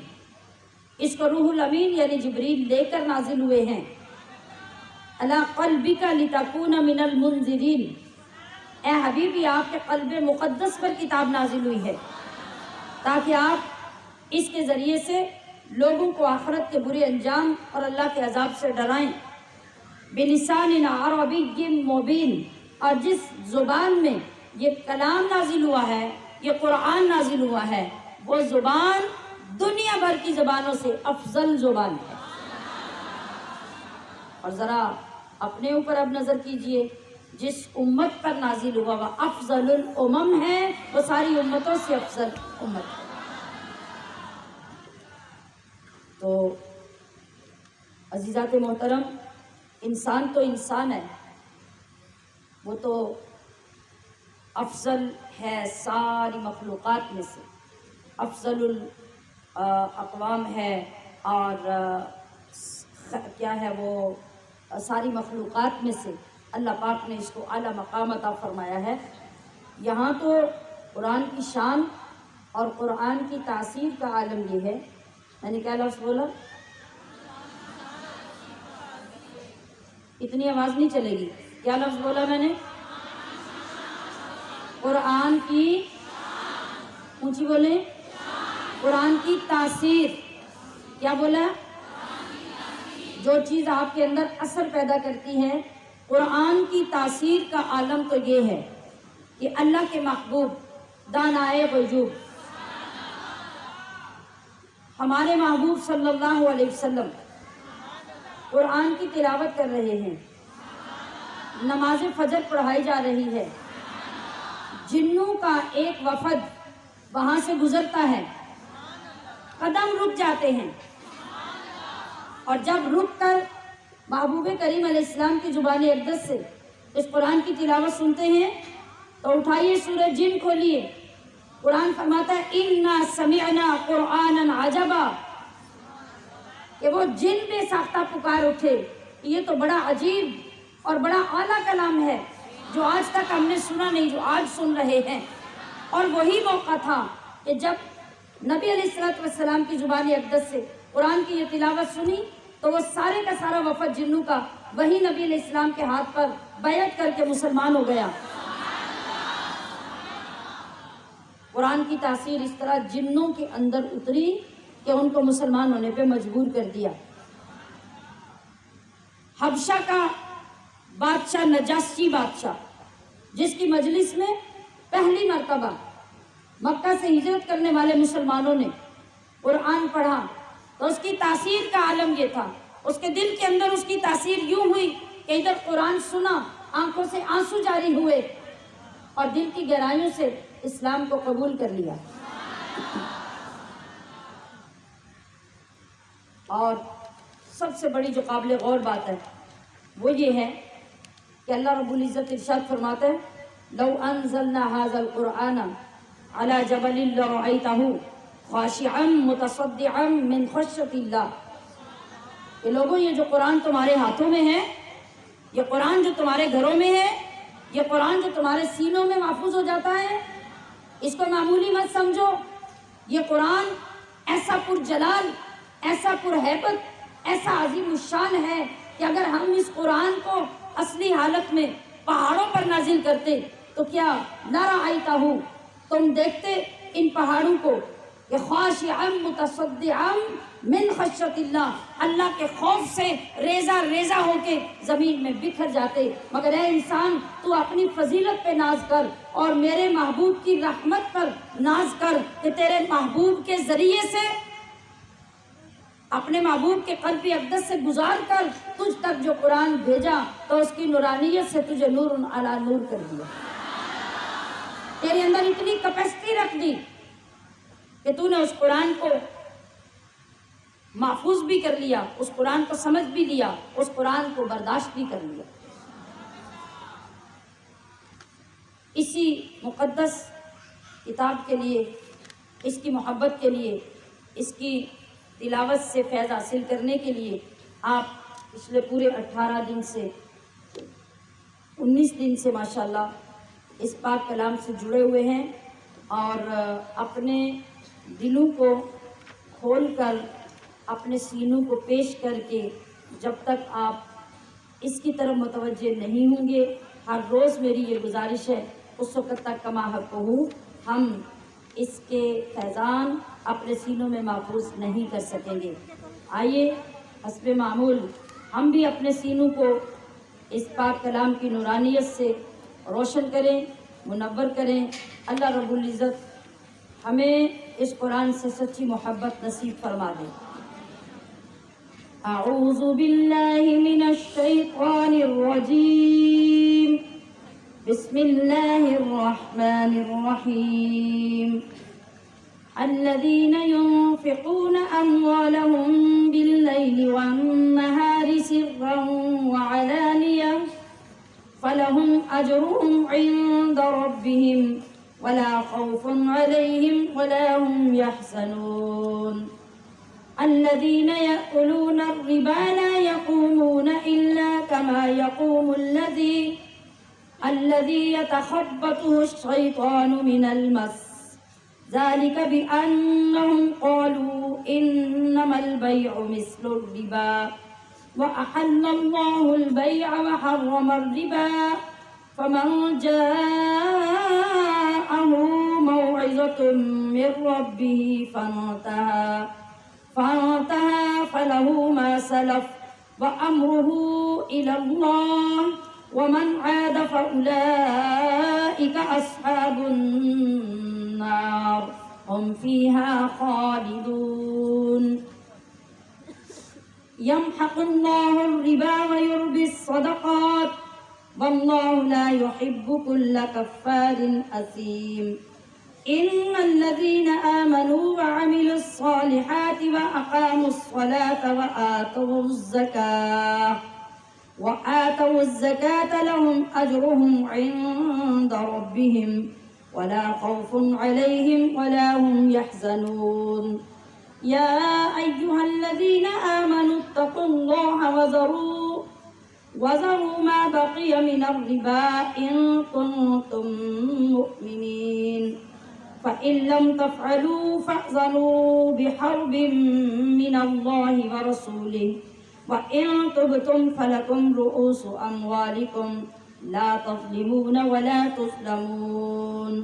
اس کو روح الامین یعنی جبریل لے کر نازل ہوئے ہیں. علی قلبک لتکون من المنذرین، اے حبیبی آپ کے قلب مقدس پر کتاب نازل ہوئی ہے تاکہ آپ اس کے ذریعے سے لوگوں کو آخرت کے برے انجام اور اللہ کے عذاب سے ڈرائیں. بلسان عربی مبین، اور جس زبان میں یہ کلام نازل ہوا ہے، یہ قرآن نازل ہوا ہے، وہ زبان دنیا بھر کی زبانوں سے افضل زبان ہے. اور ذرا اپنے اوپر اب نظر کیجئے، جس امت پر نازل ہوا وہ افضل الامم ہے، وہ ساری امتوں سے افضل امت ہے. تو عزیزات محترم، انسان تو انسان ہے، وہ تو افضل ہے ساری مخلوقات میں سے، افضل الاقوام ہے، اور کیا ہے وہ ساری مخلوقات میں سے اللہ پاک نے اس کو اعلیٰ مقام عطا فرمایا ہے. یہاں تو قرآن کی شان اور قرآن کی تاثیر کا عالم یہ ہے. میں نے کیا لفظ بولا؟ اتنی آواز نہیں چلے گی. کیا لفظ بولا میں نے؟ قرآن کی، اونچی بولیں، قرآن کی تاثیر. کیا بولا؟ جو چیز آپ کے اندر اثر پیدا کرتی ہے، قرآن کی تاثیر کا عالم تو یہ ہے کہ اللہ کے محبوب دانائے غیوب ہمارے محبوب صلی اللہ علیہ وسلم قرآن کی تلاوت کر رہے ہیں، نماز فجر پڑھائی جا رہی ہے، جنوں کا ایک وفد وہاں سے گزرتا ہے، قدم رک جاتے ہیں، اور جب رک کر محبوب کریم علیہ السلام کی زبان اقدس سے اس قرآن کی تلاوت سنتے ہیں تو اٹھائیے سورہ جن کھولیے. قرآن فرماتا ہے اِنَّا سَمِعْنَا قُرْآنًا عَجَبًا، کہ وہ جن بے ساختہ پکار اٹھے کہ یہ تو بڑا عجیب اور بڑا اعلیٰ کلام ہے جو آج تک ہم نے سنا نہیں، جو آج سن رہے ہیں. اور وہی موقع تھا کہ جب نبی علیہ السلام کی زبان اقدس سے قرآن کی یہ تلاوت سنی تو وہ سارے کا سارا وفد جنوں کا وہی نبی علیہ السلام کے ہاتھ پر بیعت کر کے مسلمان ہو گیا. قرآن کی تاثیر اس طرح جنوں کے اندر اتری کہ ان کو مسلمان ہونے پہ مجبور کر دیا. حبشہ کا بادشاہ نجاشی بادشاہ، جس کی مجلس میں پہلی مرتبہ مکہ سے ہجرت کرنے والے مسلمانوں نے قرآن پڑھا تو اس کی تاثیر کا عالم یہ تھا، اس کے دل کے اندر اس کی تاثیر یوں ہوئی کہ ادھر قرآن سنا، آنکھوں سے آنسو جاری ہوئے اور دل کی گہرائیوں سے اسلام کو قبول کر لیا. اور سب سے بڑی جو قابل غور بات ہے وہ یہ ہے کہ اللہ رب العزت ارشاد فرماتا ہے لو انزلنا هذا القرآن على جبل لرأيته خاشعا متصدعا من خشیۃ اللہ. کہ لوگوں یہ جو قرآن تمہارے ہاتھوں میں ہے، یہ قرآن جو تمہارے گھروں میں ہے، یہ قرآن جو تمہارے سینوں میں محفوظ ہو جاتا ہے، اس کو معمولی مت سمجھو. یہ قرآن ایسا پرجلال، ایسا پرہیبت، ایسا عظیم الشان ہے کہ اگر ہم اس قرآن کو اصلی حالت میں پہاڑوں پر نازل کرتے تو کیا لرأیتہ، تم دیکھتے ان پہاڑوں کو کہ خاشعا متصدعا من خشیت اللہ، اللہ کے خوف سے ریزہ ریزہ ہو کے زمین میں بکھر جاتے۔ مگر اے انسان، تو اپنی فضیلت پہ ناز کر اور میرے محبوب کی رحمت پر ناز کر کہ تیرے محبوب کے ذریعے سے، اپنے محبوب کے قلب اقدس سے گزار کر تجھ تک جو قرآن بھیجا تو اس کی نورانیت سے تجھے نور علی نور کر دیا، تیرے اندر اتنی کیپیسٹی رکھ دی کہ تو نے اس قرآن کو محفوظ بھی کر لیا، اس قرآن کو سمجھ بھی لیا، اس قرآن کو برداشت بھی کر لیا۔ اسی مقدس کتاب کے لیے، اس کی محبت کے لیے، اس کی تلاوت سے فیض حاصل کرنے کے لیے آپ پچھلے پورے 18 دن سے 19 دن سے ماشاءاللہ اس پاک کلام سے جڑے ہوئے ہیں، اور اپنے دلوں کو کھول کر، اپنے سینوں کو پیش کر کے جب تک آپ اس کی طرف متوجہ نہیں ہوں گے، ہر روز میری یہ گزارش ہے، اس وقت تک کما حق ہوں ہم اس کے فیضان اپنے سینوں میں محفوظ نہیں کر سکیں گے۔ آئیے حسب معمول ہم بھی اپنے سینوں کو اس پاک کلام کی نورانیت سے روشن کریں، منور کریں۔ اللہ رب العزت ہمیں اس قرآن سے سچی محبت نصیب فرما دے۔ اعوذ باللہ من الشیطان الرجیم، بسم اللہ الرحمن الرحیم۔ الذين ينفقون أموالهم بالليل والنهار سرا وعلانية فلهم أجرهم عند ربهم ولا خوف عليهم ولا هم يحزنون الذين يأكلون الربا لا يقومون إلا كما يقوم الذي يتخبطه الشيطان من المس ذلك بأنهم قالوا إنما البيع مثل الربا وأحل الله البيع وحرم الربا فمن جاءه موعظة من ربه فانتهى فله ما سلف وأمره إلى الله ومن عاد فأولئك أصحاب النار هم فيها خالدون يمحق الله الربا ويربي الصدقات والله لا يحب كل كفار أثيم إن الذين آمنوا وعملوا الصالحات وأقاموا الصلاة وآتوا الزكاة لهم أجرهم عند ربهم ولا خوف عليهم ولا هم يحزنون يا أيها الذين آمنوا اتقوا الله وذروا ما بقي من الربا إن كنتم مؤمنين فإن لم تفعلوا فأذنوا بحرب من الله ورسوله وإن تبتم فلكم رؤوس أموالكم لا تظلمون ولا تظلمون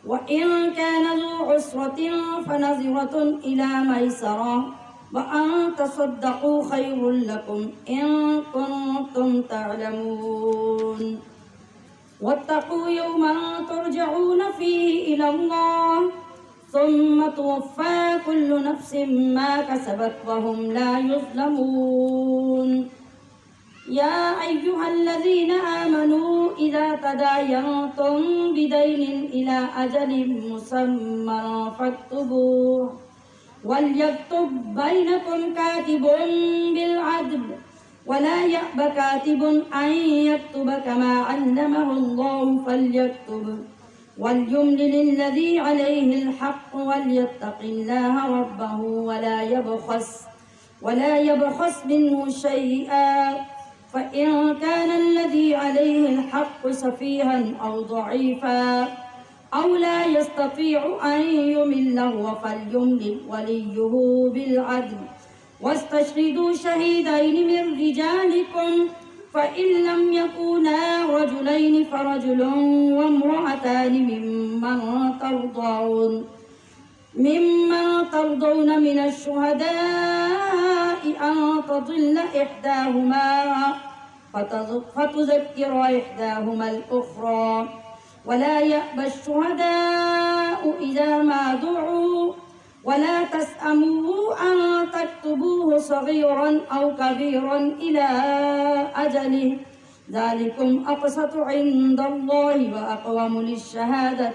وإن كان ذو عسرة فنظرة إلى ميسرة وأن تصدقوا خير لكم إن كنتم تعلمون واتقوا يوما ترجعون فيه إلى الله ثم توفى كل نفس ما كسبت وهم لا يظلمون يا أيها الذين آمنوا إذا تداينتم بدين إلى أجل مسمى فاكتبوه وليكتب بينكم كاتب بالعدل ولا يأب كاتب أن يكتب كما علمه الله فليكتب وليملل الذي عليه الحق وليتق الله ربه ولا يبخس منه شيئا فإن كان الذي عليه الحق سفيها أو ضعيفا أو لا يستطيع أن يمل فليملل وليه بالعدل واستشهدوا شهيدين من رجالكم فإن لم يكونا رجلين فرجل وامرأتان ممن ترضون من الشهداء أن تضل إحداهما فتذكر إحداهما الأخرى ولا يأبى الشهداء إذا ما دعوا ولا تسأموا أن تكتبوه صغيرا أو كبيرا إلى أجله ذلكم أقسط عند الله وأقوم للشهادة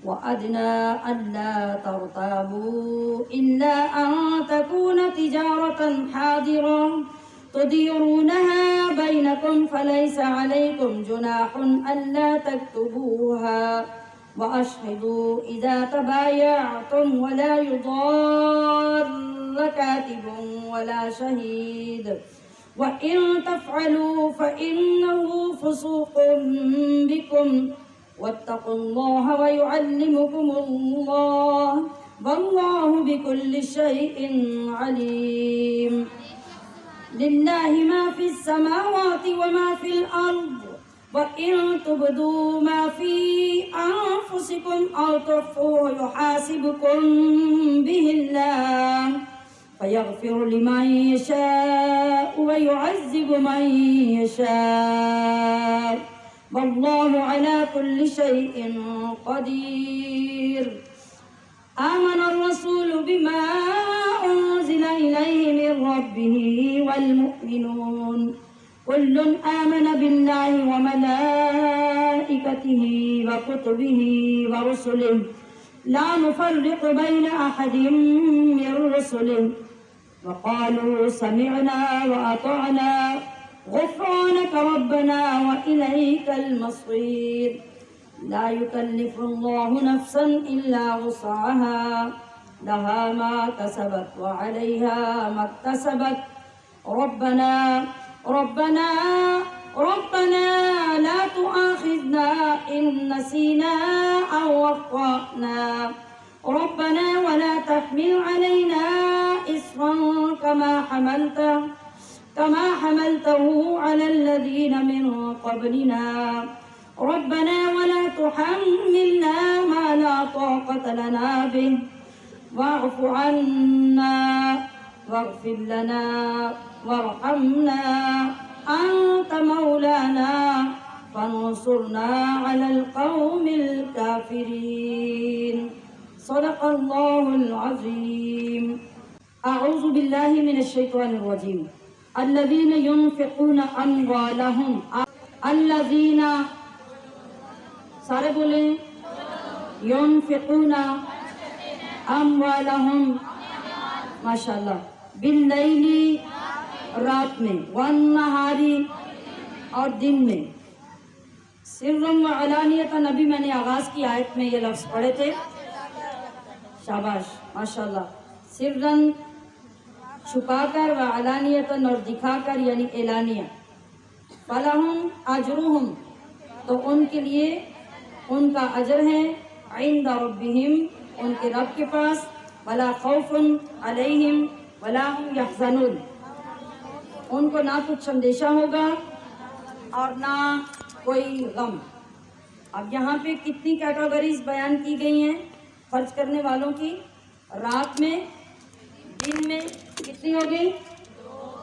وأدنى ألا ترتابوا إلا أن تكون تجارة حاضرة تديرونها بينكم فليس عليكم جناح ألا تكتبوها وأشهدوا إذا تبايعتم ولا يضار كاتب ولا شهيد وإن تفعلوا فإنه فسوق بكم واتقوا الله ويعلمكم الله والله بكل شيء عليم لله ما في السماوات وما في الأرض وإن تبدوا ما في أنفسكم أو تخفوه يحاسبكم به الله فيغفر لمن يشاء ويعذب من يشاء والله على كل شيء قدير آمن الرسول بما أنزل إليه من ربه والمؤمنون كل آمن بالله وملائكته وكتبه ورسله لا نفرق بين أحد من رسله وقالوا سمعنا وأطعنا غفرانك ربنا وإليك المصير لا يكلف الله نفسا إلا وسعها لها ما كسبت وعليها ما اكتسبت ربنا لا تؤاخذنا إن نسينا أو أخطأنا ربنا ولا تحمل علينا إصرا كما حملته على الذين من قبلنا ربنا ولا تحملنا ما لا طاقة لنا به واعف عنا واغفر لنا وارحمنا أنت مولانا فانصرنا على القوم الكافرين صدق الله العظيم أعوذ بالله من الشيطان الرجيم الذين ينفقون أموالهم الذين سارے بولیں ينفقون أموالهم ماشاءاللہ باللیل رات میں والنہار اور دن میں سرًا وعلانیۃً ابھی میں نے آغاز کی آیت میں یہ لفظ پڑھے تھے شاباش ماشاءاللہ سرًا چھپا کر وعلانیۃً اور دکھا کر یعنی اعلانیہ فلہم اجرہم تو ان کے لیے ان کا اجر ہے عند ربہم ان کے رب کے پاس ولا خوف علیہم ولا هم یحزنون ان کو نہ کچھ اندیشہ ہوگا اور نہ کوئی غم. اب یہاں پہ کتنی کیٹیگریز بیان کی گئی ہیں خرچ کرنے والوں کی؟ رات میں، دن میں کتنی ہو گئی؟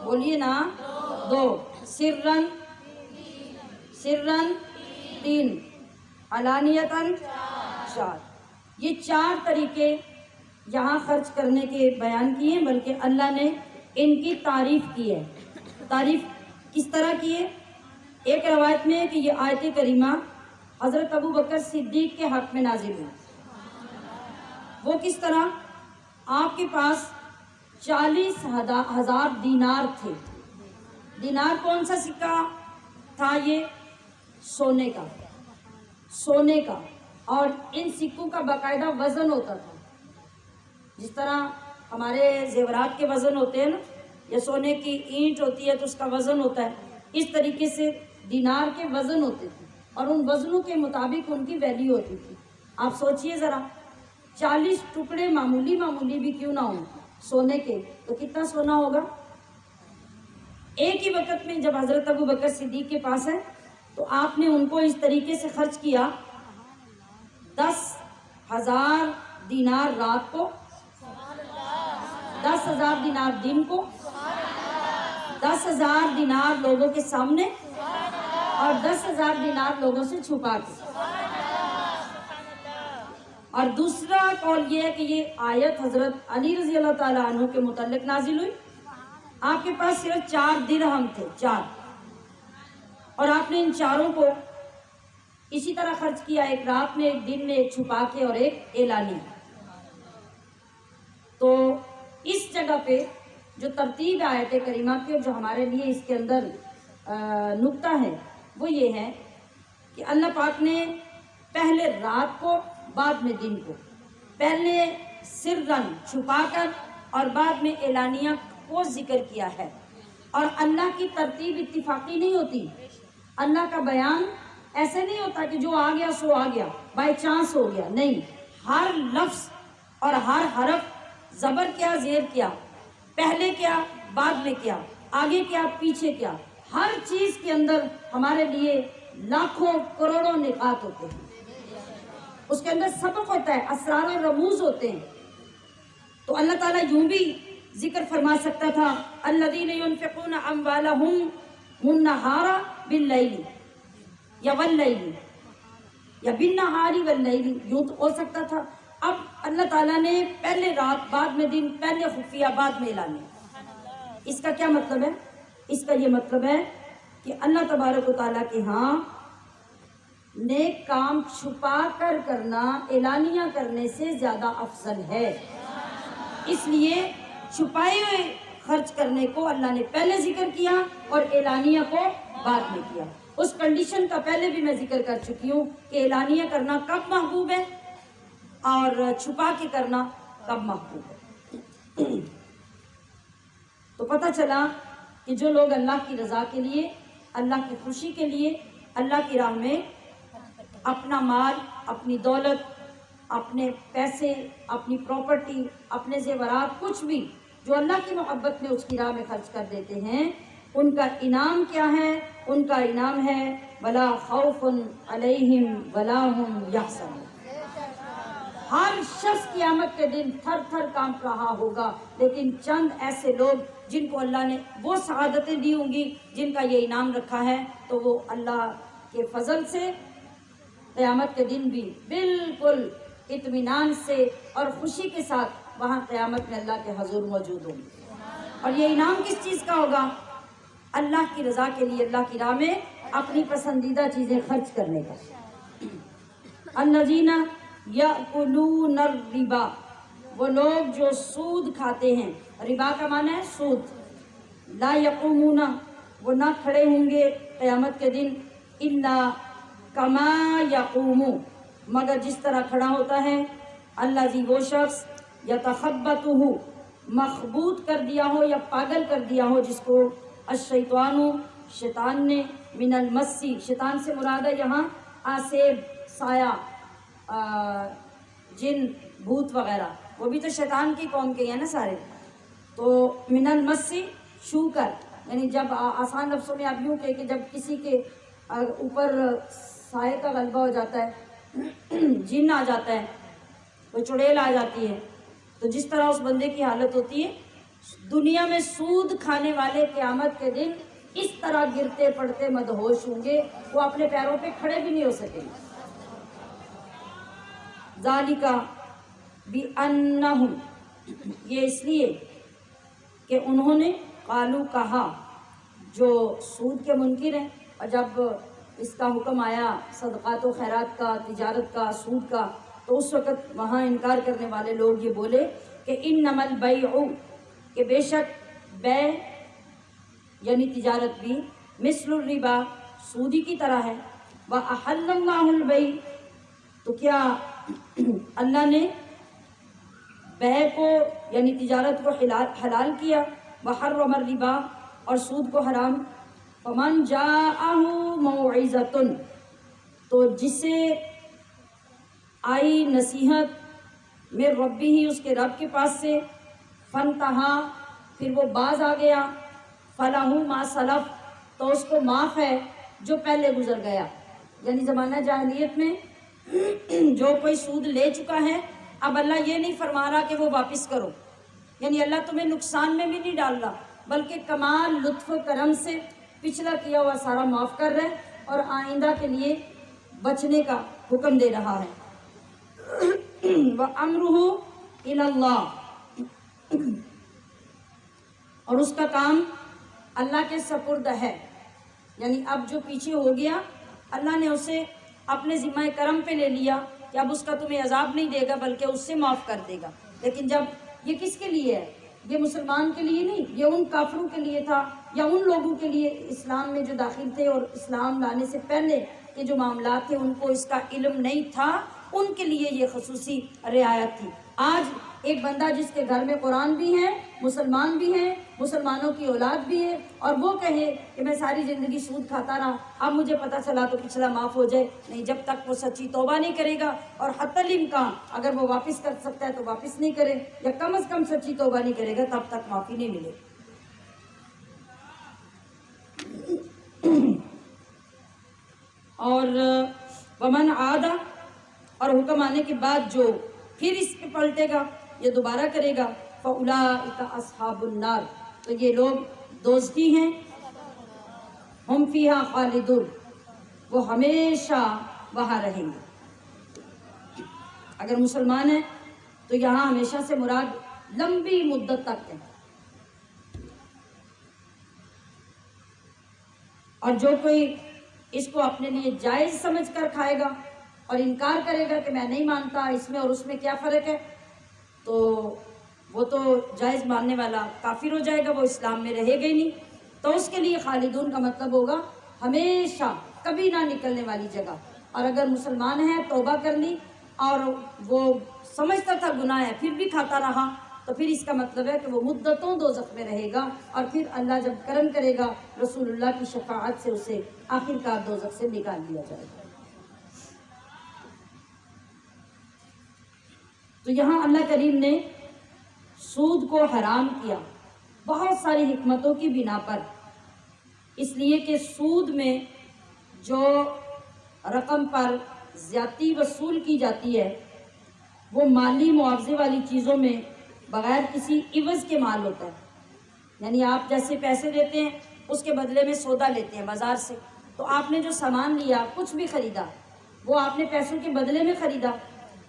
بولیے نا، 2. سرًا 3، علانیتاً 4. یہ 4 طریقے یہاں خرچ کرنے کے بیان کیے ہیں، بلکہ اللہ نے ان کی تعریف کی ہے. تعریف کس طرح کی ہے؟ ایک روایت میں ہے کہ یہ آیت کریمہ حضرت ابو بکر صدیق کے حق میں نازل ہوئی. وہ کس طرح؟ آپ کے پاس 40,000 دینار تھے. دینار کون سا سکہ تھا؟ یہ سونے کا، اور ان سکوں کا باقاعدہ وزن ہوتا تھا. جس طرح ہمارے زیورات کے وزن ہوتے ہیں نا، یا سونے کی اینٹ ہوتی ہے تو اس کا وزن ہوتا ہے، اس طریقے سے دینار کے وزن ہوتے تھے اور ان وزنوں کے مطابق ان کی ویلیو ہوتی تھی. آپ سوچئے ذرا، 40 ٹکڑے معمولی بھی کیوں نہ ہوں سونے کے، تو کتنا سونا ہوگا؟ ایک ہی وقت میں جب حضرت ابو بکر صدیق کے پاس ہے تو آپ نے ان کو اس طریقے سے خرچ کیا، 10,000 دینار رات کو، 10,000 دینار دن کو، 10,000 دینار لوگوں کے سامنے اور 10,000 دینار لوگوں سے چھپا کے۔ اور دوسرا قول یہ ہے کہ یہ آیت حضرت علی رضی اللہ تعالیٰ عنہ کے متعلق نازل ہوئی۔ آپ کے پاس صرف 4 درہم تھے، 4، اور آپ نے ان چاروں کو اسی طرح خرچ کیا، ایک رات میں، ایک دن میں، ایک چھپا کے اور ایک اعلانی۔ تو اس جگہ پہ جو ترتیب آیت کریمہ کی اور جو ہمارے لیے اس کے اندر نکتہ ہے وہ یہ ہے کہ اللہ پاک نے پہلے رات کو، بعد میں دن کو، پہلے سرًا چھپا کر اور بعد میں اعلانیہ کو ذکر کیا ہے۔ اور اللہ کی ترتیب اتفاقی نہیں ہوتی، اللہ کا بیان ایسے نہیں ہوتا کہ جو آ گیا سو آ گیا، بائی چانس ہو گیا، نہیں، ہر لفظ اور ہر حرف، زبر کیا، زیر کیا، پہلے کیا، بعد میں کیا، آگے کیا، پیچھے کیا، ہر چیز کے اندر ہمارے لیے لاکھوں کروڑوں نکات ہوتے ہیں، اس کے اندر سبق ہوتا ہے، اسرار و رموز ہوتے ہیں۔ تو اللہ تعالیٰ یوں بھی ذکر فرما سکتا تھا، الذین ينفقون اموالهم بالنہار باللیل یا واللیل یا بالنہار واللیل، یوں تو ہو سکتا تھا۔ اب اللہ تعالیٰ نے پہلے رات، بعد میں دن، پہلے خفیہ، بعد میں اعلانیہ۔ اس کا کیا مطلب ہے؟ اس کا یہ مطلب ہے کہ اللہ تبارک و تعالیٰ کے ہاں نیک کام چھپا کر کرنا اعلانیہ کرنے سے زیادہ افضل ہے، اس لیے چھپائے ہوئے خرچ کرنے کو اللہ نے پہلے ذکر کیا اور اعلانیہ کو بعد میں کیا۔ اس کنڈیشن کا پہلے بھی میں ذکر کر چکی ہوں کہ اعلانیہ کرنا کب محبوب ہے اور چھپا کے کرنا کب محبوب ہے۔ تو پتہ چلا کہ جو لوگ اللہ کی رضا کے لیے، اللہ کی خوشی کے لیے، اللہ کی راہ میں اپنا مال، اپنی دولت، اپنے پیسے، اپنی پراپرٹی، اپنے زیورات، کچھ بھی جو اللہ کی محبت میں اس کی راہ میں خرچ کر دیتے ہیں، ان کا انعام کیا ہے؟ ان کا انعام ہے وَلَا خَوْفٌ عَلَيْهِمْ وَلَا هُمْ يَحْزَنُونَ۔ ہر شخص قیامت کے دن تھر تھر کانپ رہا ہوگا، لیکن چند ایسے لوگ جن کو اللہ نے وہ سعادتیں دی ہوں گی، جن کا یہ انعام رکھا ہے، تو وہ اللہ کے فضل سے قیامت کے دن بھی بالکل اطمینان سے اور خوشی کے ساتھ وہاں قیامت میں اللہ کے حضور موجود ہوں گے۔ اور یہ انعام کس چیز کا ہوگا؟ اللہ کی رضا کے لیے، اللہ کی راہ میں اپنی پسندیدہ چیزیں خرچ کرنے کا۔ الذین یأکلون الربا، وہ لوگ جو سود کھاتے ہیں، ربا کا معنی ہے سود، لا یقومون، وہ نہ کھڑے ہوں گے قیامت کے دن، الا کما یقوم، مگر جس طرح کھڑا ہوتا ہے، الذی، وہ شخص، یتخبطہ، مخبوط کر دیا ہو یا پاگل کر دیا ہو جس کو، الشیطان، شیطان نے، من المسی، شیطان سے مراد ہے یہاں آسیب، سایہ، جن، بھوت وغیرہ، وہ بھی تو شیطان کی قوم کے ہیں نا سارے۔ تو من المسی، چھو کر، یعنی جب آسان لفظوں میں آپ یوں کہ جب کسی کے اوپر سائے کا غلبہ ہو جاتا ہے، جن آ جاتا ہے، کوئی چڑیل آ جاتی ہے، تو جس طرح اس بندے کی حالت ہوتی ہے، دنیا میں سود کھانے والے قیامت کے دن اس طرح گرتے پڑتے مدہوش ہوں گے، وہ اپنے پیروں پہ کھڑے بھی نہیں ہو سکیں گے۔ ذالک بأنہم، یہ اس لیے کہ انہوں نے، قالو، کہا، جو سود کے منکر ہیں، اور جب اس کا حکم آیا صدقات و خیرات کا، تجارت کا، سود کا، تو اس وقت وہاں انکار کرنے والے لوگ یہ بولے کہ انما البیع، کہ بے شک بے یعنی تجارت بھی، مثل الربا، سودی کی طرح ہے، وَأَحَلَّ اللَّهُ الْبَيْعَ، تو کیا اللہ نے بے کو یعنی تجارت کو حلال کیا، وحرم الربا، اور سود کو حرام، فمن جاءہ موعظۃ، تو جسے آئی نصیحت، من ربہ، اس کے رب کے پاس سے، فانتہا، پھر وہ باز آ گیا، فَلَهُ مَا سَلَف، تو اس کو معاف ہے جو پہلے گزر گیا. یعنی زمانہ جاہلیت میں جو کوئی سود لے چکا ہے، اب اللہ یہ نہیں فرما رہا کہ وہ واپس کرو. یعنی اللہ تمہیں نقصان میں بھی نہیں ڈال رہا، بلکہ کمال لطف و کرم سے پچھلا کیا ہوا سارا معاف کر رہا ہے اور آئندہ کے لیے بچنے کا حکم دے رہا ہے. وَأَمْرُهُ إِلَى اللَّهِ، اور اس کا کام اللہ کے سپرد ہے. یعنی اب جو پیچھے ہو گیا اللہ نے اسے اپنے ذمہ کرم پہ لے لیا کہ اب اس کا تمہیں عذاب نہیں دے گا بلکہ اس سے معاف کر دے گا. لیکن جب یہ کس کے لیے ہے؟ یہ مسلمان کے لیے نہیں، یہ ان کافروں کے لیے تھا یا ان لوگوں کے لیے اسلام میں جو داخل تھے اور اسلام لانے سے پہلے کے جو معاملات تھے ان کو اس کا علم نہیں تھا، ان کے لیے یہ خصوصی رعایت تھی. آج ایک بندہ جس کے گھر میں قرآن بھی ہے، مسلمان بھی ہیں، مسلمانوں کی اولاد بھی ہے، اور وہ کہے کہ میں ساری زندگی سود کھاتا رہا، اب مجھے پتہ چلا تو پچھلا معاف ہو جائے، نہیں، جب تک وہ سچی توبہ نہیں کرے گا، اور حتی الامکان اگر وہ واپس کر سکتا ہے تو واپس نہیں کرے، یا کم از کم سچی توبہ نہیں کرے گا، تب تک معافی نہیں ملے. اور ومن عاد، اور حکم آنے کے بعد جو پھر اس پہ پلٹے گا، یہ دوبارہ کرے گا، فَأُولَٰئِكَ أَصْحَابُ النَّارِ، تو یہ لوگ دوزخی ہیں، ہم فیہا خالدون، وہ ہمیشہ وہاں رہیں گے. اگر مسلمان ہیں تو یہاں ہمیشہ سے مراد لمبی مدت تک ہے. اور جو کوئی اس کو اپنے لیے جائز سمجھ کر کھائے گا اور انکار کرے گا کہ میں نہیں مانتا اس میں اور اس میں کیا فرق ہے، تو وہ تو جائز ماننے والا کافر ہو جائے گا، وہ اسلام میں رہے گا ہی نہیں. تو اس کے لیے خالدون کا مطلب ہوگا ہمیشہ، کبھی نہ نکلنے والی جگہ. اور اگر مسلمان ہے، توبہ کر لی اور وہ سمجھتا تھا گناہ ہے پھر بھی کھاتا رہا، تو پھر اس کا مطلب ہے کہ وہ مدتوں دوزخ میں رہے گا، اور پھر اللہ جب کرم کرے گا رسول اللہ کی شفاعت سے اسے آخر کار دوزخ سے نکال دیا جائے گا. تو یہاں اللہ کریم نے سود کو حرام کیا بہت ساری حکمتوں کی بنا پر، اس لیے کہ سود میں جو رقم پر زیادتی وصول کی جاتی ہے وہ مالی معاوضے والی چیزوں میں بغیر کسی عوض کے مال ہوتا ہے. یعنی آپ جیسے پیسے دیتے ہیں اس کے بدلے میں سودا لیتے ہیں بازار سے، تو آپ نے جو سامان لیا، کچھ بھی خریدا، وہ آپ نے پیسوں کے بدلے میں خریدا.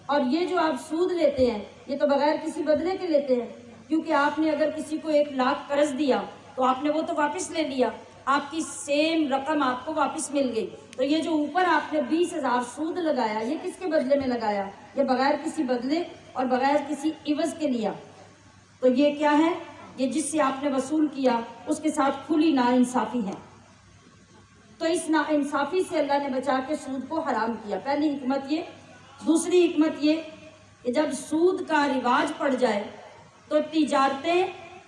اور یہ جو آپ سود لیتے ہیں یہ تو بغیر کسی بدلے کے لیتے ہیں، کیونکہ آپ نے اگر کسی کو 1,00,000 قرض دیا تو آپ نے وہ تو واپس لے لیا، آپ کی سیم رقم آپ کو واپس مل گئی. تو یہ جو اوپر آپ نے 20,000 سود لگایا، یہ کس کے بدلے میں لگایا؟ یہ بغیر کسی بدلے اور بغیر کسی عوض کے لیا. تو یہ کیا ہے؟ یہ جس سے آپ نے وصول کیا اس کے ساتھ کھلی ناانصافی ہے. تو اس ناانصافی سے اللہ نے بچا کے سود کو حرام کیا. پہلی حکمت یہ. دوسری حکمت یہ کہ جب سود کا رواج پڑ جائے تو تجارتیں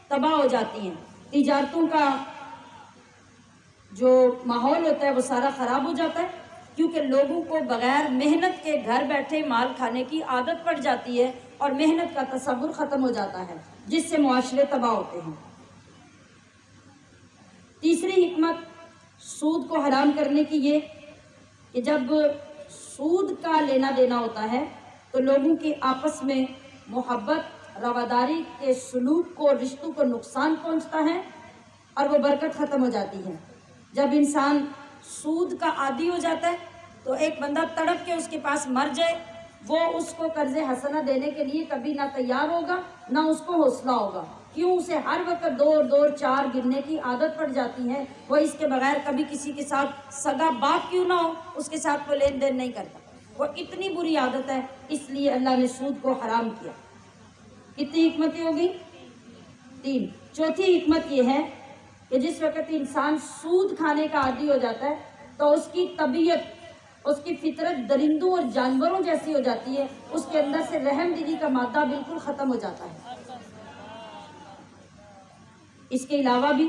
تباہ ہو جاتی ہیں. تجارتوں کا جو ماحول ہوتا ہے وہ سارا خراب ہو جاتا ہے، کیونکہ لوگوں کو بغیر محنت کے گھر بیٹھے مال کھانے کی عادت پڑ جاتی ہے اور محنت کا تصور ختم ہو جاتا ہے، جس سے معاشرے تباہ ہوتے ہیں. تیسری حکمت سود کو حرام کرنے کی یہ کہ جب سود کا لینا دینا ہوتا ہے تو لوگوں کی آپس میں محبت، رواداری کے سلوک کو، رشتوں کو نقصان پہنچتا ہے اور وہ برکت ختم ہو جاتی ہے. جب انسان سود کا عادی ہو جاتا ہے تو ایک بندہ تڑپ کے اس کے پاس مر جائے، وہ اس کو قرض حسنہ دینے کے لیے کبھی نہ تیار ہوگا نہ اس کو حوصلہ ہوگا. کیوں؟ اسے ہر وقت 2 اور 2 اور 4 گننے کی عادت پڑ جاتی ہے. وہ اس کے بغیر کبھی کسی کے ساتھ سگا باپ کیوں نہ ہو اس کے ساتھ وہ لین دین نہیں کرتا. وہ اتنی بری عادت ہے، اس لیے اللہ نے سود کو حرام کیا. کتنی حکمتیں ہوگی؟ 3. چوتھی حکمت یہ ہے کہ جس وقت انسان سود کھانے کا عادی ہو جاتا ہے تو اس کی طبیعت، اس کی فطرت درندوں اور جانوروں جیسی ہو جاتی ہے. اس کے اندر سے رحم دلی کا مادہ بالکل ختم ہو جاتا ہے. اس کے علاوہ بھی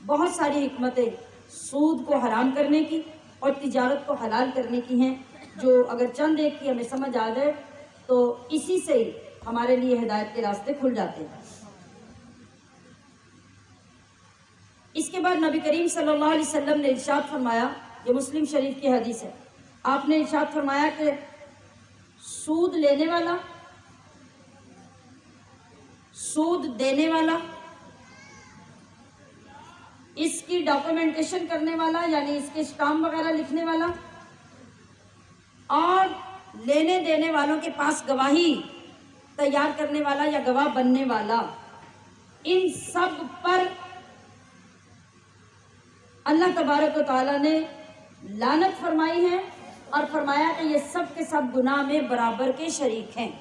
بہت ساری حکمتیں سود کو حرام کرنے کی اور تجارت کو حلال کرنے کی ہیں، جو اگر چند ایک کی ہمیں سمجھ آ جائے تو اسی سے ہی ہمارے لیے ہدایت کے راستے کھل جاتے ہیں. اس کے بعد نبی کریم صلی اللہ علیہ وسلم نے ارشاد فرمایا، یہ مسلم شریف کی حدیث ہے، آپ نے ارشاد فرمایا کہ سود لینے والا، سود دینے والا، اس کی ڈاکومنٹیشن کرنے والا یعنی اس کے اسٹامپ وغیرہ لکھنے والا، اور لینے دینے والوں کے پاس گواہی تیار کرنے والا یا گواہ بننے والا، ان سب پر اللہ تبارک و تعالیٰ نے لعنت فرمائی ہے اور فرمایا کہ یہ سب کے سب گناہ میں برابر کے شریک ہیں،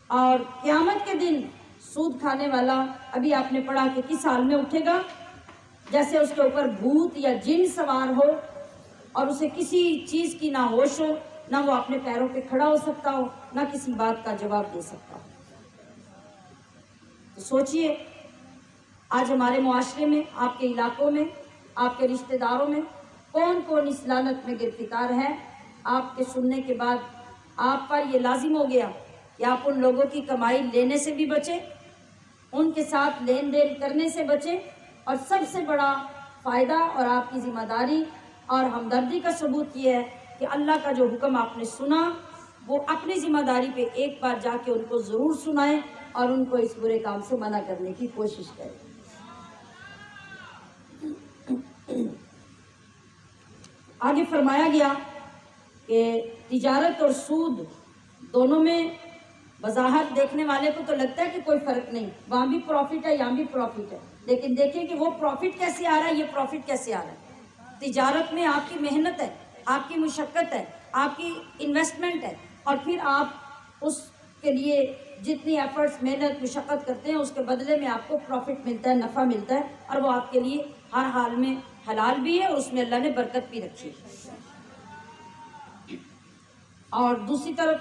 اور قیامت کے دن سود کھانے والا، ابھی آپ نے پڑھا کہ کس حال میں اٹھے گا، جیسے اس کے اوپر بھوت یا جن سوار ہو اور اسے کسی چیز کی نہ ہوش ہو، نہ وہ اپنے پیروں پہ کھڑا ہو سکتا ہو، نہ کسی بات کا جواب دے سکتا ہو۔ تو سوچئے آج ہمارے معاشرے میں، آپ کے علاقوں میں، آپ کے رشتہ داروں میں کون کون اس لعنت میں گرفتار ہے۔ آپ کے سننے کے بعد آپ پر یہ لازم ہو گیا کہ آپ ان لوگوں کی کمائی لینے سے بھی بچیں، ان کے ساتھ لین دین کرنے سے بچیں، اور سب سے بڑا فائدہ اور آپ کی ذمہ داری اور ہمدردی کا ثبوت یہ ہے کہ اللہ کا جو حکم آپ نے سنا وہ اپنی ذمہ داری پہ ایک بار جا کے ان کو ضرور سنائیں اور ان کو اس برے کام سے منع کرنے کی کوشش کریں۔ آگے فرمایا گیا کہ تجارت اور سود دونوں میں وضاحت دیکھنے والے کو تو لگتا ہے کہ کوئی فرق نہیں، وہاں بھی پروفٹ ہے یہاں بھی پروفٹ ہے، لیکن دیکھیں کہ وہ پروفٹ کیسے آ رہا ہے، یہ پروفٹ کیسے آ رہا ہے۔ تجارت میں آپ کی محنت ہے، آپ کی مشقت ہے، آپ کی انویسٹمنٹ ہے، اور پھر آپ اس کے لیے جتنی ایفرٹس، محنت، مشقت کرتے ہیں اس کے بدلے میں آپ کو پروفٹ ملتا ہے، نفع ملتا ہے، اور وہ آپ کے لیے ہر حال میں حلال بھی ہے اور اس میں اللہ نے برکت بھی رکھی ہے۔ اور دوسری طرف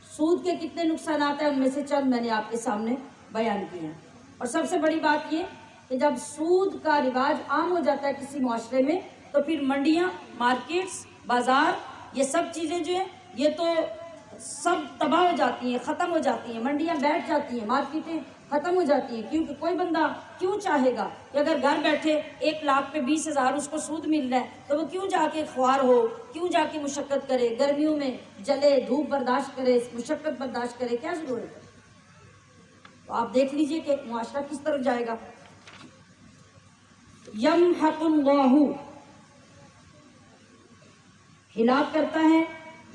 سود کے کتنے نقصانات ہیں، ان میں سے چند میں نے آپ کے سامنے بیان کیے ہیں۔ اور سب سے بڑی بات یہ کہ جب سود کا رواج عام ہو جاتا ہے کسی معاشرے میں تو پھر منڈیاں، مارکیٹس، بازار، یہ سب چیزیں جو ہیں یہ تو سب تباہ ہو جاتی ہیں، ختم ہو جاتی ہیں، منڈیاں بیٹھ جاتی ہیں، مارکیٹیں ختم ہو جاتی ہیں، کیونکہ کوئی بندہ کیوں چاہے گا کہ اگر گھر بیٹھے 1 لاکھ پہ 20,000 اس کو سود مل رہا ہے تو وہ کیوں جا کے خوار ہو، کیوں جا کے مشقت کرے، گرمیوں میں جلے، دھوپ برداشت کرے، مشقت برداشت کرے، کیا ضرورت ہے؟ تو آپ دیکھ لیجئے کہ معاشرہ کس طرف جائے گا۔ یمحق اللہ، ہلاک کرتا ہے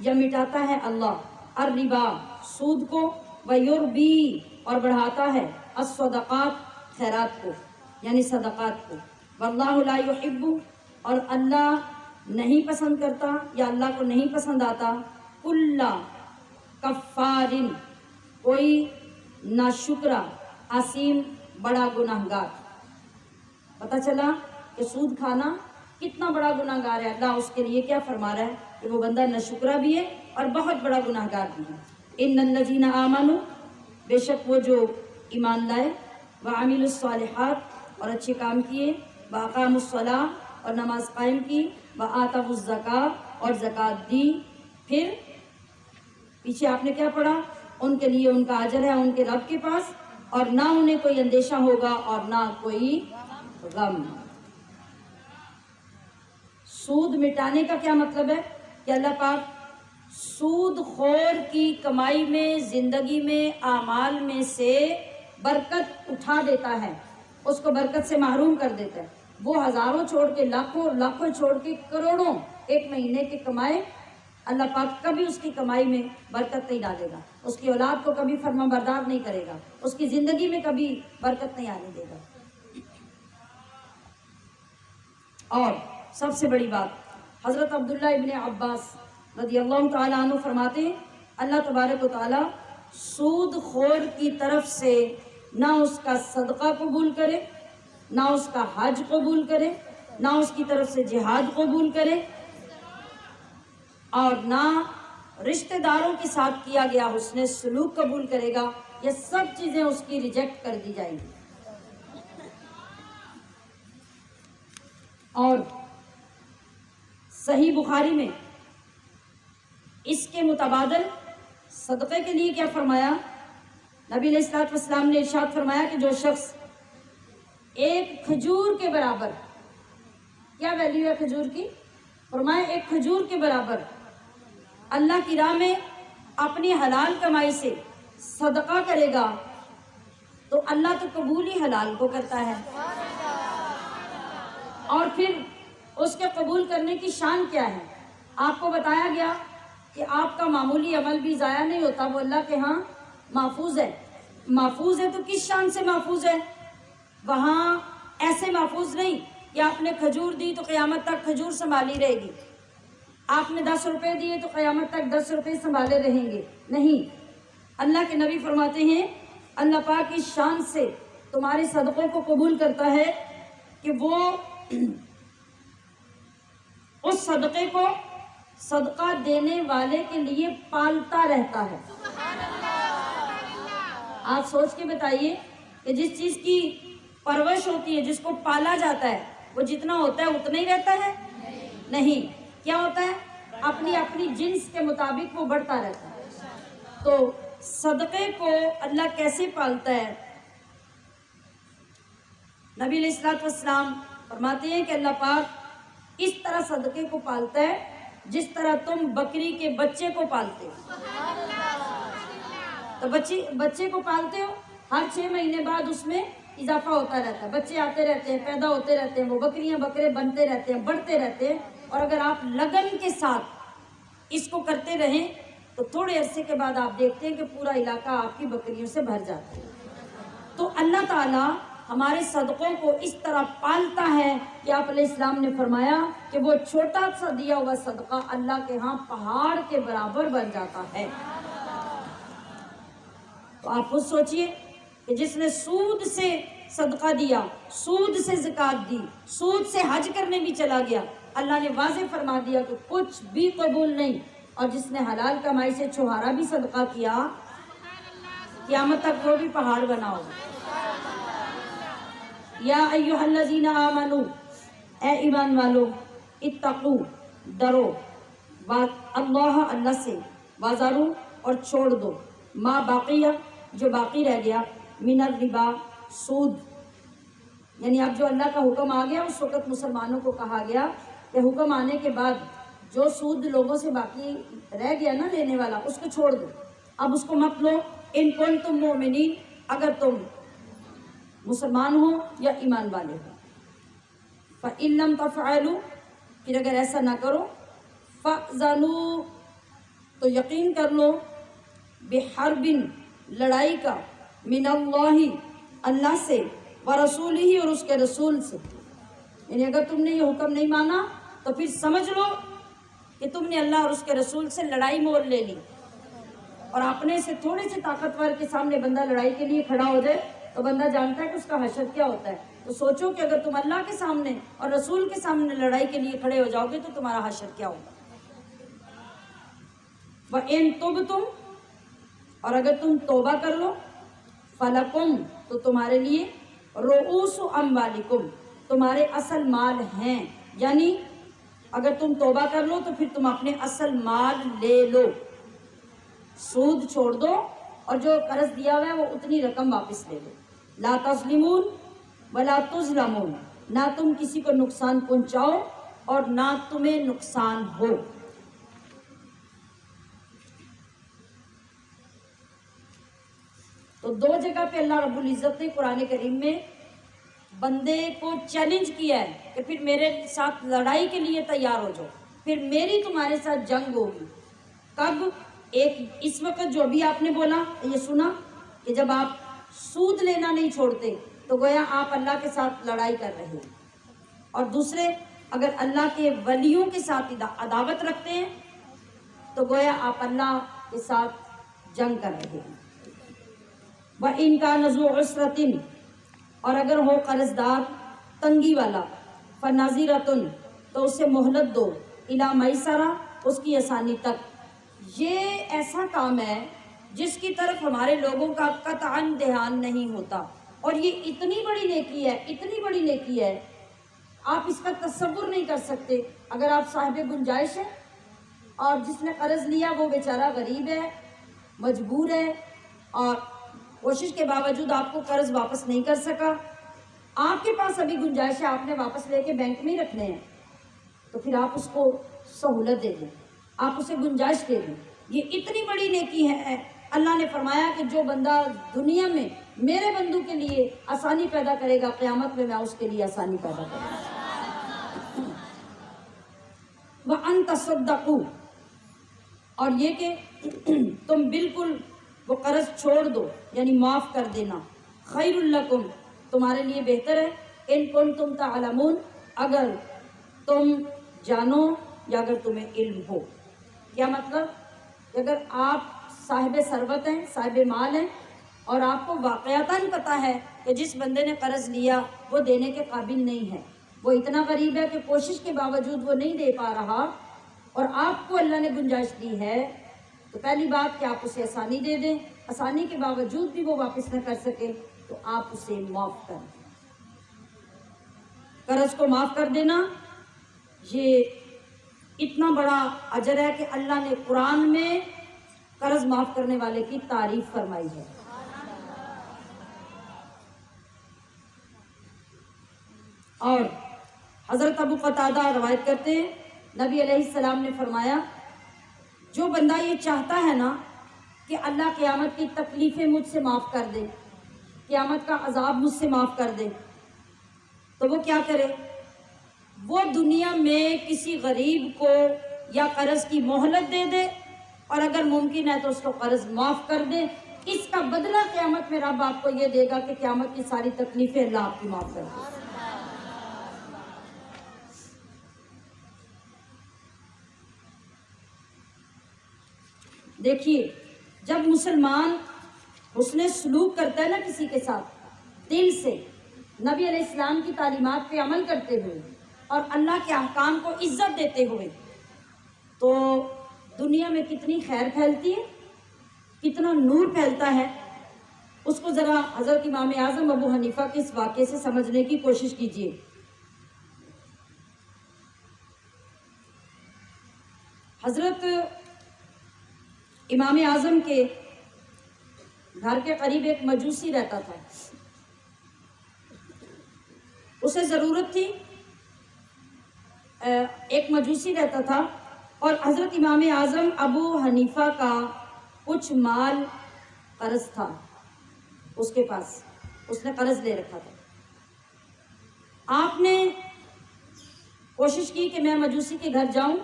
یا مٹاتا ہے اللہ، الربا، سود کو، ویربی، اور بڑھاتا ہے، الصدقات، خیرات کو یعنی صدقات کو، واللہ لا یحب، اور اللہ نہیں پسند کرتا یا اللہ کو نہیں پسند آتا، کل کفار، کوئی ناشکرا، عظیم، بڑا گناہگار۔ پتہ چلا کہ سود کھانا کتنا بڑا گناہ گار ہے۔ اللہ اس کے لیے کیا فرما رہا ہے کہ وہ بندہ ناشکرا بھی ہے اور بہت بڑا گناہ گار بھی ہے۔ ان الذین آمنوا، بے شک وہ جو ایمان لائے، وعملوا الصالحات، اور اچھے کام کیے، واقاموا الصلاۃ، اور نماز قائم کی، وآتوا الزکاۃ، اور زکوٰۃ دی، پھر پیچھے آپ نے کیا پڑھا، ان کے لیے ان کا اجر ہے ان کے رب کے پاس، اور نہ انہیں کوئی اندیشہ ہوگا اور نہ کوئی غم۔ سود مٹانے کا کیا مطلب ہے کہ اللہ پاک سود خور کی کمائی میں، زندگی میں، اعمال میں سے برکت اٹھا دیتا ہے، اس کو برکت سے محروم کر دیتا ہے۔ وہ ہزاروں چھوڑ کے لاکھوں، لاکھوں چھوڑ کے کروڑوں ایک مہینے کے کمائے، اللہ پاک کبھی اس کی کمائی میں برکت نہیں ڈالے گا، اس کی اولاد کو کبھی فرما بردار نہیں کرے گا، اس کی زندگی میں کبھی برکت نہیں آنے دے گا۔ اور سب سے بڑی بات، حضرت عبداللہ ابن عباس رضی اللہ تعالیٰ عنہ فرماتے ہیں، اللہ تبارک و تعالیٰ سود خور کی طرف سے نہ اس کا صدقہ قبول کرے، نہ اس کا حج قبول کرے، نہ اس کی طرف سے جہاد قبول کرے، اور نہ رشتہ داروں کے ساتھ کیا گیا حسن سلوک قبول کرے گا۔ یہ سب چیزیں اس کی ریجیکٹ کر دی جائیں گی۔ اور صحیح بخاری میں اس کے متبادل صدقے کے لیے کیا فرمایا، نبی علیہ الصلوۃ والسلام نے ارشاد فرمایا کہ جو شخص ایک کھجور کے برابر. کیا ویلیو ہے کھجور کی؟ فرمائے ایک کھجور کے برابر اللہ کی راہ میں اپنی حلال کمائی سے صدقہ کرے گا تو اللہ تو قبول ہی حلال کو کرتا ہے. اور پھر اس کے قبول کرنے کی شان کیا ہے؟ آپ کو بتایا گیا کہ آپ کا معمولی عمل بھی ضائع نہیں ہوتا، وہ اللہ کے ہاں محفوظ ہے. محفوظ ہے تو کس شان سے محفوظ ہے؟ وہاں ایسے محفوظ نہیں کہ آپ نے کھجور دی تو قیامت تک کھجور سنبھالی رہے گی، آپ نے 10 روپے دیے تو قیامت تک 10 روپے سنبھالے رہیں گے. نہیں، اللہ کے نبی فرماتے ہیں اللہ پاک کی شان سے تمہارے صدقوں کو قبول کرتا ہے کہ وہ اس صدقے کو صدقہ دینے والے کے لیے پالتا رہتا ہے. آپ سوچ کے بتائیے کہ جس چیز کی پرورش ہوتی ہے، جس کو پالا جاتا ہے، وہ جتنا ہوتا ہے اتنا ہی رہتا ہے؟ نہیں. کیا ہوتا ہے؟ اپنی اپنی جنس کے مطابق وہ بڑھتا رہتا ہے. تو صدقے کو اللہ کیسے پالتا ہے؟ نبی علیہ الصلوۃ والسلام فرماتے ہیں کہ اللہ پاک اس طرح صدقے کو پالتا ہے جس طرح تم بکری کے بچے کو پالتے ہو. تو بچے کو پالتے ہو، ہر 6 مہینے بعد اس میں اضافہ ہوتا رہتا ہے، بچے آتے رہتے ہیں، پیدا ہوتے رہتے ہیں، وہ بکریاں بکرے بنتے رہتے ہیں، بڑھتے رہتے ہیں. اور اگر آپ لگن کے ساتھ اس کو کرتے رہیں تو تھوڑے عرصے کے بعد آپ دیکھتے ہیں کہ پورا علاقہ آپ کی بکریوں سے بھر جاتا ہے. تو اللہ تعالیٰ ہمارے صدقوں کو اس طرح پالتا ہے کہ آپ علیہ السلام نے فرمایا کہ وہ چھوٹا سا دیا ہوا صدقہ اللہ کے ہاں پہاڑ کے برابر بن جاتا ہے. تو آپ خود سوچئے کہ جس نے سود سے صدقہ دیا، سود سے زکوٰۃ دی، سود سے حج کرنے بھی چلا گیا، اللہ نے واضح فرما دیا کہ کچھ بھی قبول نہیں. اور جس نے حلال کمائی سے چھہارا بھی صدقہ کیا، قیامت تک وہ بھی پہاڑ بنا ہوگا. یا ایھا الذین آمنوا، اے ایمان والو، اتقوا، ڈرو، اللہ سے، وذروا، اور چھوڑ دو، ما باقیہ، جو باقی رہ گیا، من الربا، سود. یعنی اب جو اللہ کا حکم آ گیا، اس وقت مسلمانوں کو کہا گیا کہ حکم آنے کے بعد جو سود لوگوں سے باقی رہ گیا نا لینے والا، اس کو چھوڑ دو، اب اس کو مت لو. ان کنتم مؤمنین، اگر تم مسلمان ہو یا ایمان والے ہو. فإن لم تفعلوا، پھر اگر ایسا نہ کرو، فأذنوا، تو یقین کر لو، بحرب، لڑائی کا، من اللہ، اللہ سے، ورسولہ، اور اس کے رسول سے. یعنی اگر تم نے یہ حکم نہیں مانا تو پھر سمجھ لو کہ تم نے اللہ اور اس کے رسول سے لڑائی مول لے لی. اور اپنے سے تھوڑے سے طاقتور کے سامنے بندہ لڑائی کے لیے کھڑا ہو جائے تو بندہ جانتا ہے کہ اس کا حشر کیا ہوتا ہے. تو سوچو کہ اگر تم اللہ کے سامنے اور رسول کے سامنے لڑائی کے لیے کھڑے ہو جاؤ گے تو تمہارا حشر کیا ہوگا. وَإِن تُبْتُمْ، اور اگر تم توبہ کر لو، فَلَكُمْ، تو تمہارے لیے، رؤوس اموالکم، تمہارے اصل مال ہیں. یعنی اگر تم توبہ کر لو تو پھر تم اپنے اصل مال لے لو، سود چھوڑ دو، اور جو قرض دیا ہوا ہے وہ اتنی رقم واپس لے لو. لا تظلمون ولا تظلمون، نہ تم کسی کو نقصان پہنچاؤ اور نہ تمہیں نقصان ہو. تو 2 جگہ پہ اللہ رب العزت نے قرآن کریم میں بندے کو چیلنج کیا ہے کہ پھر میرے ساتھ لڑائی کے لیے تیار ہو جاؤ، پھر میری تمہارے ساتھ جنگ ہوگی. کب؟ ایک اس وقت جو ابھی آپ نے بولا، یہ سنا کہ جب آپ سود لینا نہیں چھوڑتے تو گویا آپ اللہ کے ساتھ لڑائی کر رہے ہیں. اور دوسرے، اگر اللہ کے ولیوں کے ساتھ عداوت رکھتے ہیں تو گویا آپ اللہ کے ساتھ جنگ کر رہے ہیں. وَإِن كَانَ ذُو عُسْرَةٍ، اور اگر ہو قرض دار تنگی والا، فَنَظِرَةٌ، تو اسے مہلت دو، إِلَى مَيْسَرَةٍ، اس کی آسانی تک. یہ ایسا کام ہے جس کی طرف ہمارے لوگوں کا قطعاً دھیان نہیں ہوتا، اور یہ اتنی بڑی نیکی ہے، اتنی بڑی نیکی ہے، آپ اس کا تصور نہیں کر سکتے. اگر آپ صاحب گنجائش ہیں اور جس نے قرض لیا وہ بیچارہ غریب ہے، مجبور ہے، اور کوشش کے باوجود آپ کو قرض واپس نہیں کر سکا، آپ کے پاس ابھی گنجائش ہے، آپ نے واپس لے کے بینک میں ہی رکھنے ہیں، تو پھر آپ اس کو سہولت دے دیں، آپ اسے گنجائش دے دیں۔ یہ اتنی بڑی نیکی ہے، اللہ نے فرمایا کہ جو بندہ دنیا میں میرے بندوں کے لیے آسانی پیدا کرے گا، قیامت میں اس کے لیے آسانی پیدا کروں گا۔ وَأَن تَصَدَّقُوا، اور یہ کہ تم بالکل وہ قرض چھوڑ دو، یعنی معاف کر دینا، خیر لکم، تمہارے لیے بہتر ہے، ان کنتم تعلمون، اگر تم جانو یا اگر تمہیں علم ہو۔ کیا مطلب؟ کہ اگر آپ صاحب ثروت ہیں، صاحب مال ہیں، اور آپ کو واقعتاً پتہ ہے کہ جس بندے نے قرض لیا وہ دینے کے قابل نہیں ہے، وہ اتنا غریب ہے کہ کوشش کے باوجود وہ نہیں دے پا رہا، اور آپ کو اللہ نے گنجائش دی ہے، تو پہلی بات کہ آپ اسے آسانی دے دیں، آسانی کے باوجود بھی وہ واپس نہ کر سکے تو آپ اسے معاف کر دیں۔ قرض کو معاف کر دینا یہ اتنا بڑا اجر ہے کہ اللہ نے قرآن میں قرض معاف کرنے والے کی تعریف فرمائی ہے۔ اور حضرت ابو قتادہ روایت کرتے ہیں، نبی علیہ السلام نے فرمایا، جو بندہ یہ چاہتا ہے نا کہ اللہ قیامت کی تکلیفیں مجھ سے معاف کر دے، قیامت کا عذاب مجھ سے معاف کر دے، تو وہ کیا کرے؟ وہ دنیا میں کسی غریب کو یا قرض کی مہلت دے دے، اور اگر ممکن ہے تو اس کو قرض معاف کر دے۔ اس کا بدلہ قیامت میں رب آپ کو یہ دے گا کہ قیامت کی ساری تکلیفیں اللہ آپ کی معاف کر دے۔ دیکھیے، جب مسلمان حسن سلوک کرتا ہے نا کسی کے ساتھ، دل سے نبی علیہ السلام کی تعلیمات پہ عمل کرتے ہوئے اور اللہ کے احکام کو عزت دیتے ہوئے، تو دنیا میں کتنی خیر پھیلتی ہے، کتنا نور پھیلتا ہے۔ اس کو ذرا حضرت امام اعظم ابو حنیفہ کے اس واقعے سے سمجھنے کی کوشش کیجیے۔ حضرت امام اعظم کے گھر کے قریب ایک مجوسی رہتا تھا، اسے ضرورت تھی، ایک مجوسی رہتا تھا، اور حضرت امام اعظم ابو حنیفہ کا کچھ مال قرض تھا اس کے پاس، اس نے قرض لے رکھا تھا۔ آپ نے کوشش کی کہ میں مجوسی کے گھر جاؤں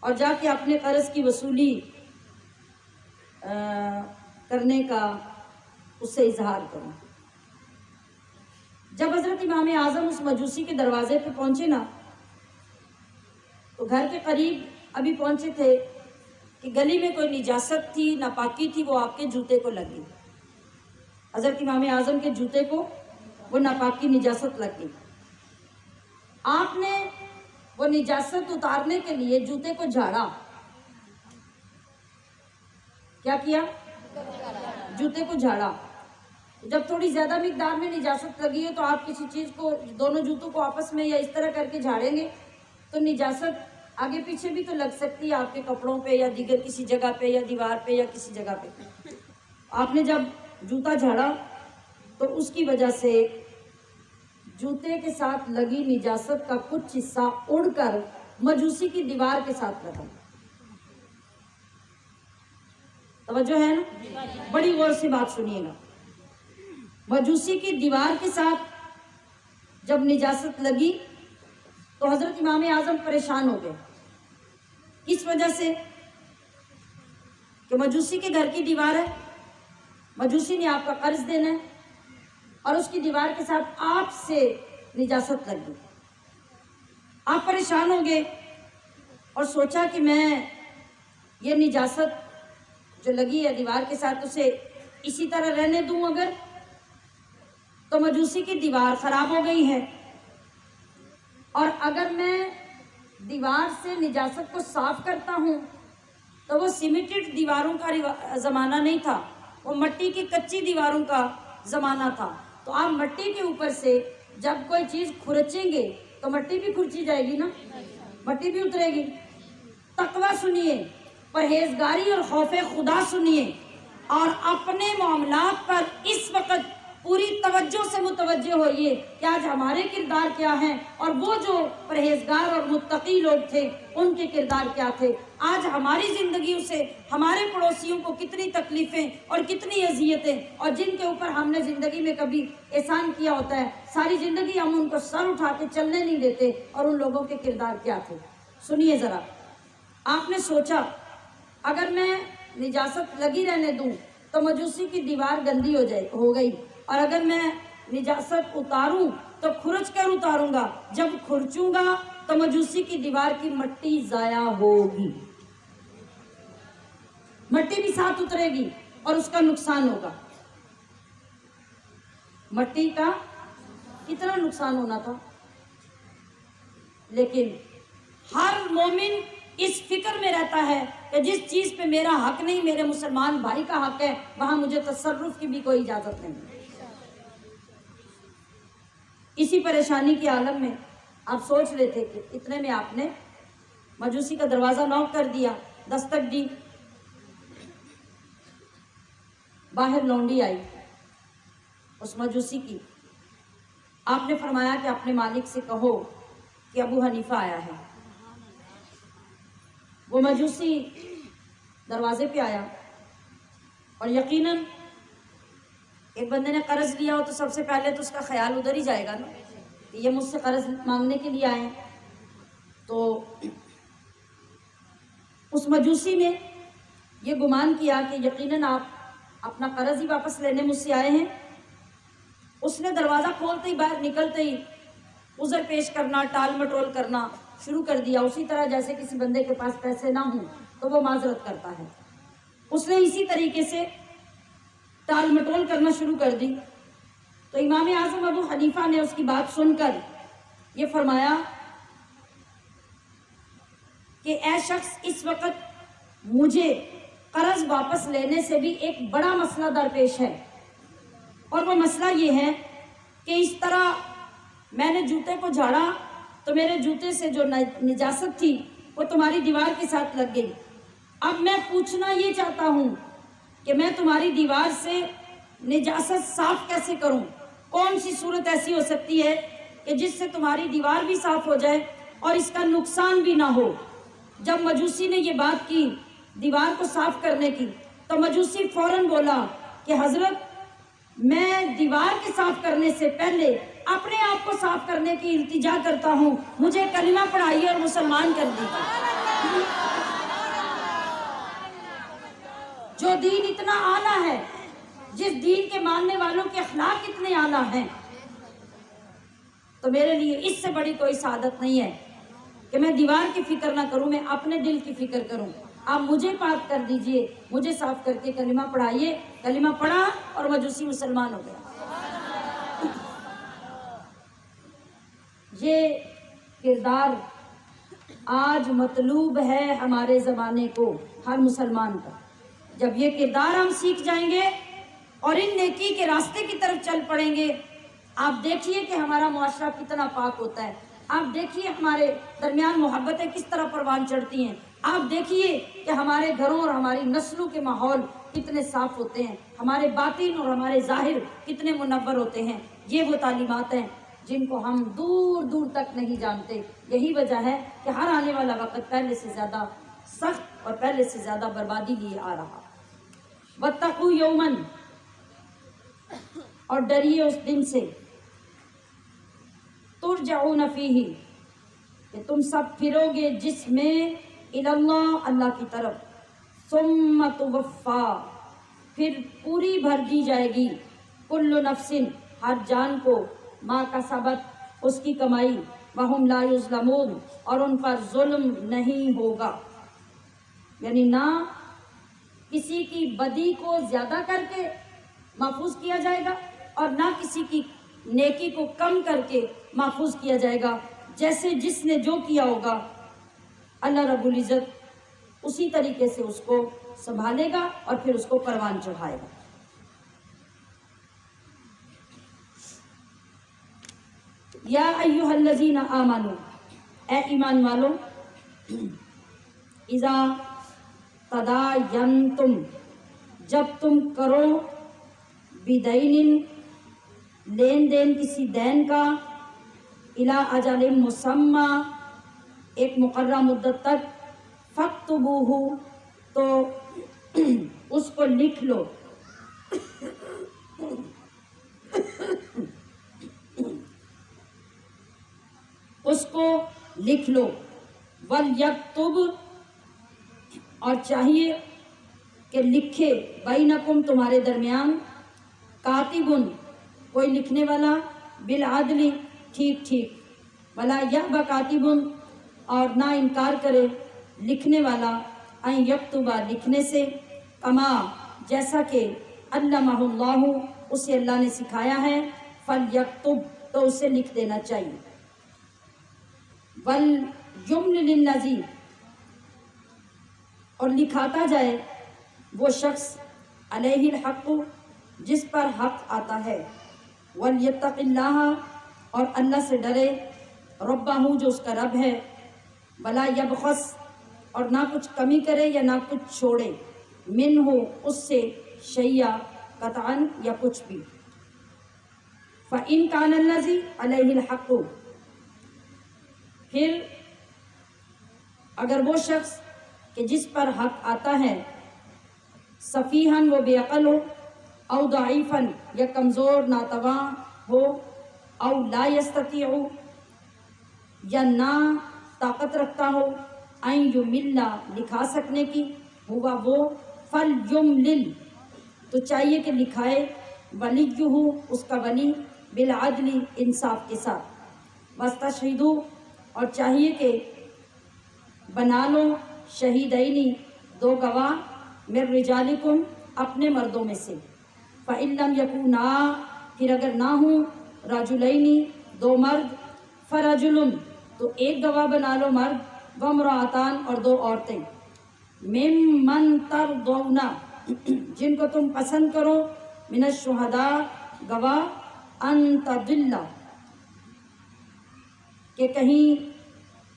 اور جا کے اپنے قرض کی وصولی کرنے کا اس سے اظہار کروں۔ جب حضرت امام اعظم اس مجوسی کے دروازے پہ پہنچے نا، تو گھر کے قریب ابھی پہنچے تھے کہ گلی میں کوئی نجاست تھی، ناپاکی تھی، وہ آپ کے جوتے کو لگ گئی، حضرت امام اعظم کے جوتے کو وہ ناپاکی نجاست لگ گئی۔ آپ نے وہ نجاست اتارنے کے لیے جوتے کو جھاڑا۔ کیا کیا؟ جوتے کو جھاڑا۔ جب تھوڑی زیادہ مقدار میں نجاست لگی ہے تو آپ کسی چیز کو، دونوں جوتوں کو آپس میں یا اس طرح کر کے جھاڑیں گے تو نجاست آگے پیچھے بھی تو لگ سکتی ہے، آپ کے کپڑوں پہ یا دیگر کسی جگہ پہ یا دیوار پہ یا کسی جگہ پہ۔ آپ نے جب جوتا جھاڑا تو اس کی وجہ سے جوتے کے ساتھ لگی نجاست کا کچھ حصہ اڑ کر مجوسی کی دیوار کے ساتھ لگا۔ توجہ ہے نا؟ بڑی غور سے بات سنیے گا۔ مجوسی کی دیوار کے ساتھ جب نجاست لگی تو حضرت امام اعظم پریشان ہو گئے۔ کس وجہ سے؟ کہ مجوسی کے گھر کی دیوار ہے، مجوسی نے آپ کا قرض دینا ہے، اور اس کی دیوار کے ساتھ آپ سے نجاست لگ گئی۔ آپ پریشان ہو گئے اور سوچا کہ میں یہ نجاست جو لگی ہے دیوار کے ساتھ اسے اسی طرح رہنے دوں، اگر تو مجوسی کی دیوار خراب ہو گئی ہے، اور اگر میں دیوار سے نجاست کو صاف کرتا ہوں تو وہ سیمنٹڈ دیواروں کا زمانہ نہیں تھا، وہ مٹی کی کچی دیواروں کا زمانہ تھا۔ تو آپ مٹی کے اوپر سے جب کوئی چیز کھرچیں گے تو مٹی بھی کھرچی جائے گی نا، مٹی بھی اترے گی۔ تقویٰ سنیے، پرہیزگاری اور خوف خدا سنیے، اور اپنے معاملات پر اس وقت پوری توجہ سے متوجہ ہوئیے کہ آج ہمارے کردار کیا ہیں اور وہ جو پرہیزگار اور متقی لوگ تھے ان کے کردار کیا تھے. آج ہماری زندگیوں سے ہمارے پڑوسیوں کو کتنی تکلیفیں اور کتنی اذیتیں، اور جن کے اوپر ہم نے زندگی میں کبھی احسان کیا ہوتا ہے، ساری زندگی ہم ان کو سر اٹھا کے چلنے نہیں دیتے، اور ان لوگوں کے کردار کیا تھے. سنیے ذرا، آپ نے سوچا اگر میں نجاست لگی رہنے دوں تو مجوسی کی دیوار گندی ہو گئی، اور اگر میں نجاست اتاروں تو کھرچ کر اتاروں گا، جب کھرچوں گا تو مجوسی کی دیوار کی مٹی ضائع ہوگی، مٹی بھی ساتھ اترے گی اور اس کا نقصان ہوگا. مٹی کا کتنا نقصان ہونا تھا. لیکن ہر مومن اس فکر میں رہتا ہے کہ جس چیز پہ میرا حق نہیں، میرے مسلمان بھائی کا حق ہے، وہاں مجھے تصرف کی بھی کوئی اجازت نہیں. اسی پریشانی کے عالم میں آپ سوچ رہے تھے کہ اتنے میں آپ نے مجوسی کا دروازہ نوک کر دیا، دستک دی. باہر لونڈی آئی اس مجوسی کی. آپ نے فرمایا کہ اپنے مالک سے کہو کہ ابو حنیفہ آیا ہے. وہ مجوسی دروازے پہ آیا، اور یقیناً ایک بندے نے قرض لیا ہو تو سب سے پہلے تو اس کا خیال ادھر ہی جائے گا نا کہ یہ مجھ سے قرض مانگنے کے لیے آئے ہیں. تو اس مجوسی نے یہ گمان کیا کہ یقیناً آپ اپنا قرض ہی واپس لینے مجھ سے آئے ہیں. اس نے دروازہ کھولتے ہی باہر نکلتے ہی عذر پیش کرنا، ٹال مٹول کرنا شروع کر دیا، اسی طرح جیسے کسی بندے کے پاس پیسے نہ ہوں تو وہ معذرت کرتا ہے. اس نے اسی طریقے سے ٹال مٹول کرنا شروع کر دی. تو امام اعظم ابو حنیفہ نے اس کی بات سن کر یہ فرمایا کہ اے شخص، اس وقت مجھے قرض واپس لینے سے بھی ایک بڑا مسئلہ درپیش ہے، اور وہ مسئلہ یہ ہے کہ اس طرح میں نے جوتے کو جھاڑا تو میرے جوتے سے جو نجاست تھی وہ تمہاری دیوار کے ساتھ لگ گئی. اب میں پوچھنا یہ چاہتا ہوں کہ میں تمہاری دیوار سے نجاست صاف کیسے کروں؟ کون سی صورت ایسی ہو سکتی ہے کہ جس سے تمہاری دیوار بھی صاف ہو جائے اور اس کا نقصان بھی نہ ہو؟ جب مجوسی نے یہ بات کی دیوار کو صاف کرنے کی تو مجوسی فوراً بولا کہ حضرت، میں دیوار کے صاف کرنے سے پہلے اپنے آپ کو صاف کرنے کی التجا کرتا ہوں، مجھے کلمہ پڑھائیے اور مسلمان کر دیجیے. جو دین اتنا اعلیٰ ہے، جس دین کے ماننے والوں کے اخلاق اتنے اعلیٰ ہیں، تو میرے لیے اس سے بڑی کوئی سعادت نہیں ہے کہ میں دیوار کی فکر نہ کروں، میں اپنے دل کی فکر کروں. آپ مجھے پاک کر دیجئے، مجھے صاف کر کے کلمہ پڑھائیے. کلمہ پڑھا اور مجوسی مسلمان ہو گیا. یہ کردار آج مطلوب ہے ہمارے زمانے کو، ہر مسلمان کا. جب یہ کردار ہم سیکھ جائیں گے اور ان نیکی کے راستے کی طرف چل پڑیں گے، آپ دیکھیے کہ ہمارا معاشرہ کتنا پاک ہوتا ہے. آپ دیکھیے ہمارے درمیان محبتیں کس طرح پروان چڑھتی ہیں. آپ دیکھیے کہ ہمارے گھروں اور ہماری نسلوں کے ماحول کتنے صاف ہوتے ہیں، ہمارے باطن اور ہمارے ظاہر کتنے منور ہوتے ہیں. یہ وہ تعلیمات ہیں جن کو ہم دور دور تک نہیں جانتے. یہی وجہ ہے کہ ہر آنے والا وقت پہلے سے زیادہ سخت اور پہلے سے زیادہ بربادی لیے آ رہا. واتقوا یومن، اور ڈریے اس دن سے، ترجعون فیہ، کہ تم سب پھرو گے جس میں الی اللہ، اللہ کی طرف. ثم توفا، پھر پوری بھر دی جائے گی، کل نفس، ہر جان کو، ما کسبت، اس کی کمائی، وہم لا یظلمون، اور ان پر ظلم نہیں ہوگا. یعنی نہ کسی کی بدی کو زیادہ کر کے محفوظ کیا جائے گا اور نہ کسی کی نیکی کو کم کر کے محفوظ کیا جائے گا. جیسے جس نے جو کیا ہوگا اللہ رب العزت اسی طریقے سے اس کو سنبھالے گا اور پھر اس کو پروان چڑھائے گا. یا ایھا الذین آمنوا، اے ایمان والو، اذا تداینتم، جب تم کرو، بدین، لین دین کسی دین کا، الی اجل مسمى ایک مقررہ مدت تک، فاکتبوہ تو اس کو لکھ لو، اس کو لکھ لو، ولیکتب اور چاہیے کہ لکھے، بینکم تمہارے درمیان، کاتب کوئی لکھنے والا، بالعدل ٹھیک ٹھیک، ولا یأبی کاتب اور نہ انکار کرے لکھنے والا، ان یکتب لکھنے سے، کما جیسا کہ علمہ اللہ اسے اللہ نے سکھایا ہے، فلیکتب تو اسے لکھ دینا چاہیے، ولیملل الذی اور لکھاتا جائے وہ شخص، علیہ الحق جس پر حق آتا ہے، ولیتق اللہ اور اللہ سے ڈرے، ربہ جو اس کا رب ہے، ولا یبخس اور نہ کچھ کمی کرے یا نہ کچھ چھوڑے، منہ اس سے، شیئا قطعا یا کچھ بھی، فإن کان الذی علیہ الحق پھر اگر وہ شخص کہ جس پر حق آتا ہے، سفیہن وہ بے عقل ہو، او ضعیفن یا کمزور ناتواں ہو، او لا یستطیع یا نہ طاقت رکھتا ہو، این یمل لکھا سکنے کی، ہوا وہ، فلیملل تو چاہیے کہ لکھائے، ولیہ اس کا ولی، بالعدل انصاف کے ساتھ، واستشہدوا اور چاہیے کہ بنا لو، شہیدینی دو گواہ، من رجالکم اپنے مردوں میں سے، فإن لم یکونا پھر اگر نہ ہوں، رجلینی دو مرد، فرجل تو ایک گواہ بنا لو مرد، وامرأتان اور دو عورتیں، ممن ترضون جن کو تم پسند کرو، من الشہداء گواہ، ان تضل کہ کہیں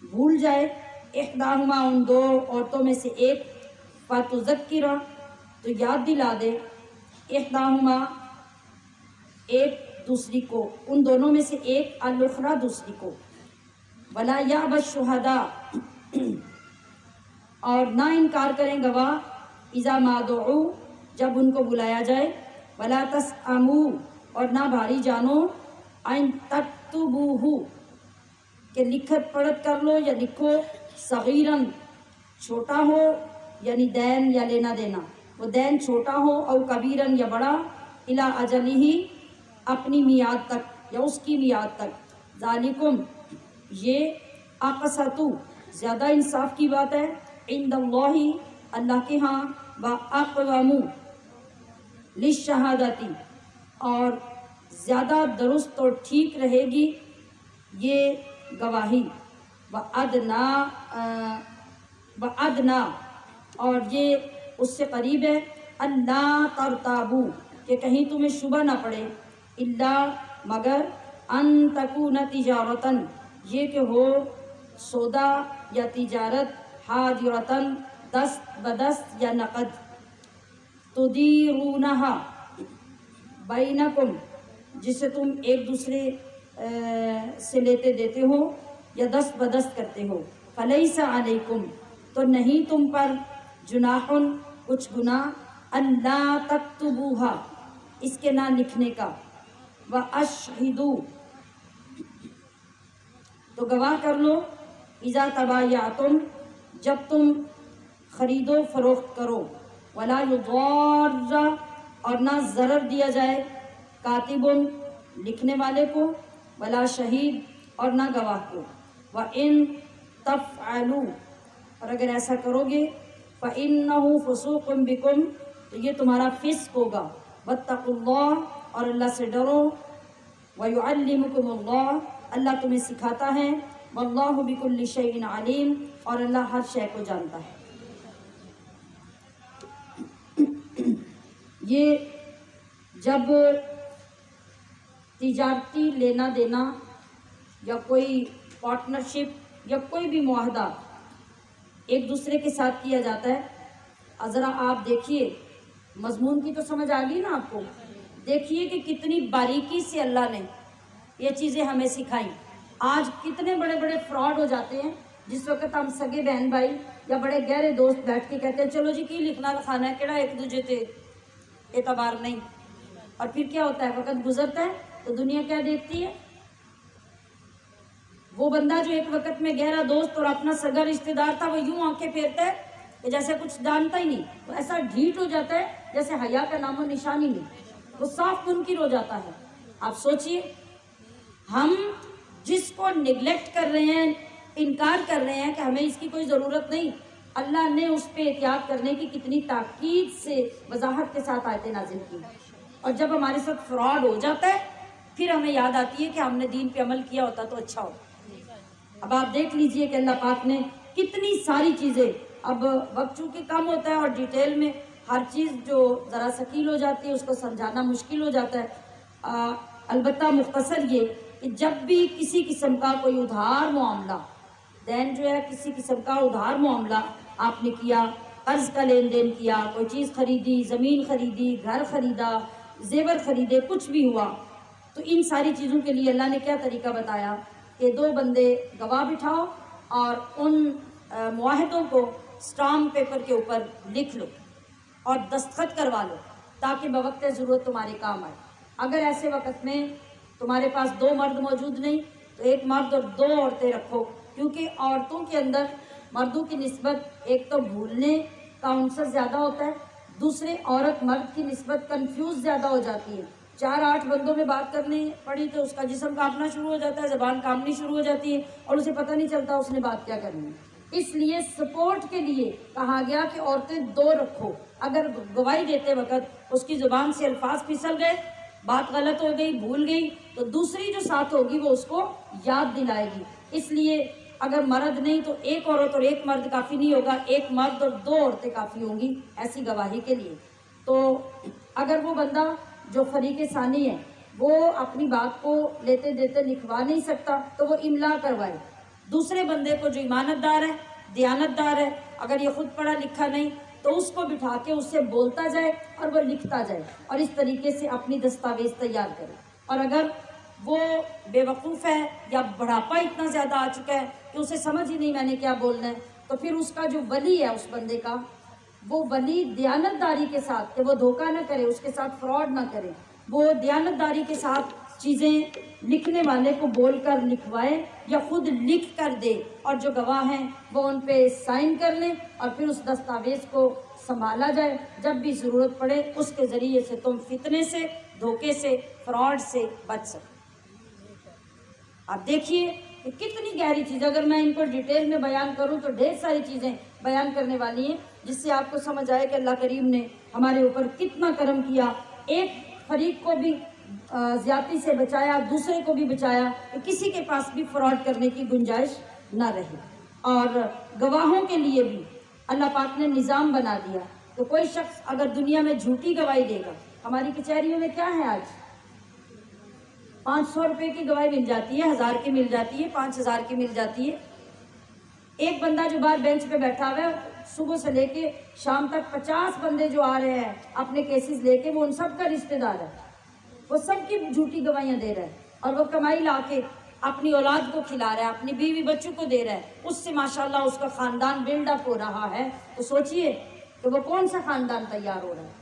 بھول جائے، احداہما ان دو عورتوں میں سے ایک، فتذکر تو یاد دلا دے، احداہما ایک دوسری کو، ان دونوں میں سے ایک، الاخری دوسری کو، ولا یأبی الشہداء اور نہ انکار کریں گواہ، اذا ما دعوا جب ان کو بلایا جائے، ولا تسأموا اور نہ بھاری جانو، ان تکتبوہ کہ لکھت پڑھت کر لو یا لکھو، صغیراً چھوٹا ہو یعنی دین یا لینا دینا، وہ دین چھوٹا ہو، او کبیراً یا بڑا، الی اجلہ اپنی میعاد تک یا اس کی میعاد تک، ذالکم یہ، اقسط زیادہ انصاف کی بات ہے، عند اللہ اللہ کے ہاں، واقوم للشہادتی اور زیادہ درست اور ٹھیک رہے گی یہ گواہی، وَأَدْنَا اور یہ اس سے قریب ہے، اللہ ترتابو کہ کہیں تمہیں شبہ نہ پڑے، اللہ مگر، ان تکون تجارتاً یہ کہ ہو سودا یا تجارت، حاضرتاً دست بدست یا نقد، تدیرونہا بینکم جسے تم ایک دوسرے سے لیتے دیتے ہو یا دست بدست کرتے ہو، فلیس علیکم تو نہیں تم پر، جناح کچھ گناہ، اللہ تکتبوہا اس کے نہ لکھنے کا، واشہدوا تو گواہ کر لو، اذا تبایعتم جب تم خرید و فروخت کرو، ولا یضار اور نہ ضرر دیا جائے، کاتب لکھنے والے کو، ولا شہید اور نہ گواہ کو، وَإِن تفعلوا اور اگر ایسا کرو گے، فَإِنَّهُ فُسُوقٌ بِكُمْ تو یہ تمہارا فسق ہوگا، وَاتَّقُوا اللَّهَ اور اللہ سے ڈرو، وَيُعَلِّمُكُمُ اللَّهُ اللہ تمہیں سکھاتا ہے، وَاللَّهُ بِكُلِّ شَيْءٍ عَلِيمٌ اور اللہ ہر شے کو جانتا ہے۔ یہ جب تجارتی لینا دینا یا کوئی پارٹنرشپ یا کوئی بھی معاہدہ ایک دوسرے کے ساتھ کیا جاتا ہے، ذرا آپ دیکھیے، مضمون کی تو سمجھ آ گئی نا آپ کو، دیکھیے کہ کتنی باریکی سے اللہ نے یہ چیزیں ہمیں سکھائیں. آج کتنے بڑے بڑے فراڈ ہو جاتے ہیں. جس وقت ہم سگے بہن بھائی یا بڑے گہرے دوست بیٹھ کے کہتے ہیں چلو جی کی لکھنا لکھانا ہے کہڑا ایک دوجے تے اعتبار نہیں, اور پھر کیا ہوتا ہے وقت گزرتا ہے تو دنیا کیا دیکھتی ہے. وہ بندہ جو ایک وقت میں گہرا دوست اور اپنا سگا رشتے دار تھا وہ یوں آنکھیں پھیرتا ہے کہ جیسے کچھ جانتا ہی نہیں. وہ ایسا ڈھیٹ ہو جاتا ہے جیسے حیا کا نام و نشان ہی نہیں. وہ صاف منکر ہو جاتا ہے. آپ سوچئے ہم جس کو نیگلیکٹ کر رہے ہیں, انکار کر رہے ہیں کہ ہمیں اس کی کوئی ضرورت نہیں, اللہ نے اس پہ احتیاط کرنے کی کتنی تاکید سے وضاحت کے ساتھ آیتیں نازل کی. اور جب ہمارے ساتھ فراڈ ہو جاتا ہے پھر ہمیں یاد آتی ہے کہ ہم نے دین پہ عمل کیا ہوتا تو اچھا ہو. اب آپ دیکھ لیجئے کہ اللہ پاک نے کتنی ساری چیزیں, اب وقت چونکہ کم ہوتا ہے اور ڈیٹیل میں ہر چیز جو ذرا ثقیل ہو جاتی ہے اس کو سمجھانا مشکل ہو جاتا ہے. البتہ مختصر یہ کہ جب بھی کسی قسم کا کوئی ادھار معاملہ, دین جو ہے کسی قسم کا ادھار معاملہ آپ نے کیا, قرض کا لین دین کیا, کوئی چیز خریدی, زمین خریدی, گھر خریدا, زیور خریدے, کچھ بھی ہوا, تو ان ساری چیزوں کے لیے اللہ نے کیا طریقہ بتایا کہ 2 بندے گواہ بٹھاؤ اور ان معاہدوں کو اسٹامپ پیپر کے اوپر لکھ لو اور دستخط کروا لو تاکہ بوقت ضرورت تمہارے کام آئے. اگر ایسے وقت میں تمہارے پاس 2 مرد موجود نہیں تو 1 مرد اور 2 عورتیں رکھو, کیونکہ عورتوں کے اندر مردوں کی نسبت ایک تو بھولنے کا عنصر زیادہ ہوتا ہے, دوسرے عورت مرد کی نسبت کنفیوز زیادہ ہو جاتی ہے. 4-8 بندوں میں بات کرنی پڑی تو اس کا جسم کانپنا شروع ہو جاتا ہے, زبان کانپنی شروع ہو جاتی ہے اور اسے پتہ نہیں چلتا اس نے بات کیا کرنی ہے. اس لیے سپورٹ کے لیے کہا گیا کہ عورتیں 2 رکھو. اگر گواہی دیتے وقت اس کی زبان سے الفاظ پھسل گئے, بات غلط ہو گئی, بھول گئی, تو دوسری جو ساتھ ہوگی وہ اس کو یاد دلائے گی. اس لیے اگر مرد نہیں تو 1 عورت اور 1 مرد کافی نہیں ہوگا, 1 مرد اور 2 عورتیں کافی ہوں گی ایسی گواہی کے لیے. تو اگر وہ بندہ جو فریق ثانی ہے وہ اپنی بات کو لیتے دیتے لکھوا نہیں سکتا تو وہ املا کروائے. دوسرے بندے کو جو ایمانت دار ہے, دیانت دار ہے, اگر یہ خود پڑھا لکھا نہیں تو اس کو بٹھا کے اس سے بولتا جائے اور وہ لکھتا جائے اور اس طریقے سے اپنی دستاویز تیار کرے. اور اگر وہ بے وقوف ہے یا بڑھاپا اتنا زیادہ آ چکا ہے کہ اسے سمجھ ہی نہیں میں نے کیا بولنا ہے, تو پھر اس کا جو ولی ہے اس بندے کا, وہ ولی دیانت داری کے ساتھ, کہ وہ دھوکہ نہ کرے, اس کے ساتھ فراڈ نہ کرے, وہ دیانت داری کے ساتھ چیزیں لکھنے والے کو بول کر لکھوائے یا خود لکھ کر دے, اور جو گواہ ہیں وہ ان پہ سائن کر لیں اور پھر اس دستاویز کو سنبھالا جائے. جب بھی ضرورت پڑے اس کے ذریعے سے تم فتنے سے, دھوکے سے, فراڈ سے بچ سکو. آپ دیکھیے کہ کتنی گہری چیز, اگر میں ان کو ڈیٹیل میں بیان کروں تو ڈھیر ساری چیزیں بیان کرنے والی ہیں جس سے آپ کو سمجھ آئے کہ اللہ کریم نے ہمارے اوپر کتنا کرم کیا. ایک فریق کو بھی زیادتی سے بچایا, دوسرے کو بھی بچایا کہ کسی کے پاس بھی فراڈ کرنے کی گنجائش نہ رہے. اور گواہوں کے لیے بھی اللہ پاک نے نظام بنا دیا. تو کوئی شخص اگر دنیا میں جھوٹی گواہی دے گا, ہماری کچہریوں میں کیا ہے آج 500 روپے کی گواہی مل جاتی ہے, 1000 کی مل جاتی ہے, 5000 کی مل جاتی ہے. ایک بندہ جو باہر بینچ پہ بیٹھا ہوا ہے, صبح سے لے کے شام تک 50 بندے جو آ رہے ہیں اپنے کیسز لے کے, وہ ان سب کا رشتہ دار ہے, وہ سب کی جھوٹی گواہیاں دے رہا ہے اور وہ کمائی لا کے اپنی اولاد کو کھلا رہا ہے, اپنی بیوی بچوں کو دے رہا ہے, اس سے ماشاءاللہ اس کا خاندان بلڈ اپ ہو رہا ہے. تو سوچئے کہ وہ کون سا خاندان تیار ہو رہا ہے,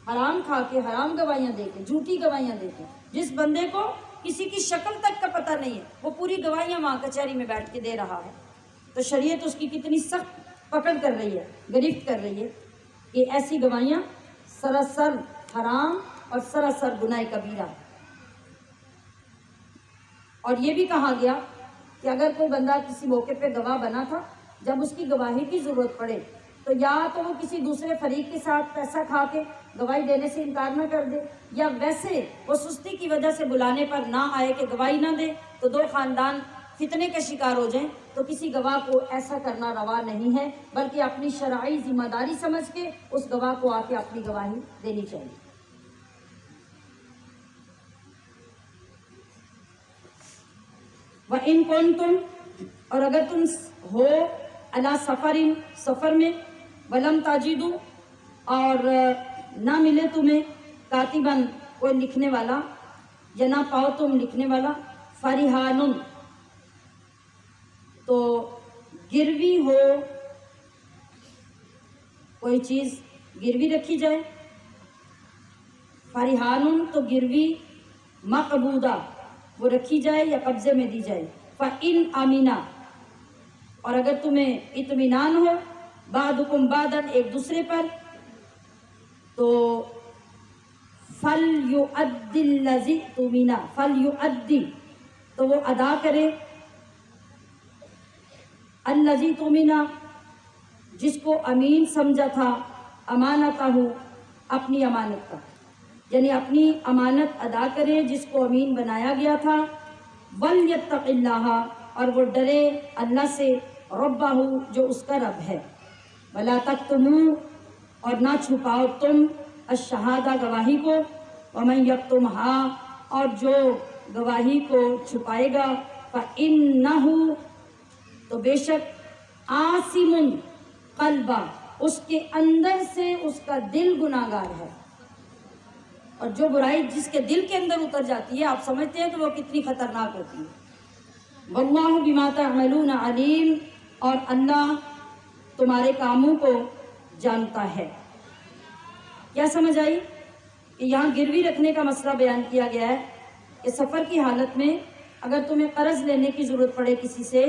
حرام کھا کے, حرام گواہیاں دے کے, جھوٹی گواہیاں دے کے. جس بندے کو کسی کی شکل تک کا پتہ نہیں ہے وہ پوری گواہیاں وہاں کچہری میں بیٹھ کے دے رہا ہے. تو شریعت اس کی کتنی سخت پکڑ کر رہی ہے, گرفت کر رہی ہے کہ ایسی گواہیاں سراسر حرام اور سراسر گناہ کبیرہ. اور یہ بھی کہا گیا کہ اگر کوئی بندہ کسی موقع پہ گواہ بنا تھا, جب اس کی گواہی کی ضرورت پڑے تو یا تو وہ کسی دوسرے فریق کے ساتھ پیسہ کھا کے گواہی دینے سے انکار نہ کر دے, یا ویسے وہ سستی کی وجہ سے بلانے پر نہ آئے کہ گواہی نہ دے تو 2 خاندان فتنے کا شکار ہو جائیں. تو کسی گواہ کو ایسا کرنا روا نہیں ہے, بلکہ اپنی شرعی ذمہ داری سمجھ کے اس گواہ کو آ کے اپنی گواہی دینی چاہیے. وَإِن كُنتُمْ, اور اگر تم ہو علی سفرٍ, سفر میں, وَلَمْ تَجِدُوا, اور نہ ملے تمہیں, کاتباً, کوئی لکھنے والا یا نہ پاؤ تم لکھنے والا، فریحان تو گروی ہو، کوئی چیز گروی رکھی جائے، فریحان تو گروی مقبوضہ وہ رکھی جائے یا قبضے میں دی جائے، فَإِنْ أَمِنَ اور اگر تمہیں اطمینان ہو بعضکم بعضا ایک دوسرے پر، تو فَلْيُؤَدِّ الَّذِي اؤْتُمِنَ فَلْيُؤَدِّ تو وہ ادا کرے، الَّذِي اؤْتُمِنَ جس کو امین سمجھا تھا، امانتہ اپنی امانت کا، یعنی اپنی امانت ادا کرے جس کو امین بنایا گیا تھا، وَلْيَتَّقِ اللَّهَ اور وہ ڈرے اللہ سے، ربہ جو اس کا رب ہے، وَلَا تَكْتُمُوا اور نہ چھپاؤ تم، الشہادہ گواہی کو، وَمَن يَكْتُمْهَا اور جو گواہی کو چھپائے گا، فَإِنَّهُ تو بے شک عاصم قلبہ اس کے اندر سے اس کا دل گناہگار ہے، اور جو برائی جس کے دل کے اندر اتر جاتی ہے آپ سمجھتے ہیں کہ وہ کتنی خطرناک ہوتی ہے۔ واللہ بما تعملون علیم اور اللہ تمہارے کاموں کو جانتا ہے۔ کیا سمجھ آئی؟ کہ یہاں گروی رکھنے کا مسئلہ بیان کیا گیا ہے کہ سفر کی حالت میں اگر تمہیں قرض لینے کی ضرورت پڑے کسی سے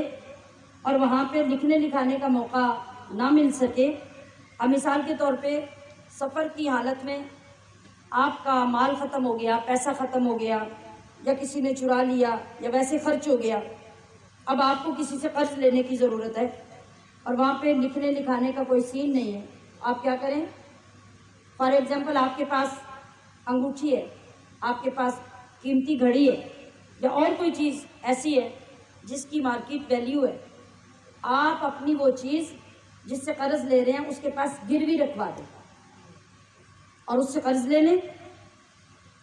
اور وہاں پہ لکھنے لکھانے کا موقع نہ مل سکے، اب مثال کے طور پہ سفر کی حالت میں آپ کا مال ختم ہو گیا، پیسہ ختم ہو گیا، یا کسی نے چرا لیا یا ویسے خرچ ہو گیا، اب آپ کو کسی سے قرض لینے کی ضرورت ہے اور وہاں پہ لکھنے لکھانے کا کوئی سین نہیں ہے، آپ کیا کریں؟ فار ایگزامپل آپ کے پاس انگوٹھی ہے، آپ کے پاس قیمتی گھڑی ہے یا اور کوئی چیز ایسی ہے جس کی مارکیٹ ویلیو ہے، آپ اپنی وہ چیز جس سے قرض لے رہے ہیں اس کے پاس گروی رکھوا دیں اور اس سے قرض لے لیں،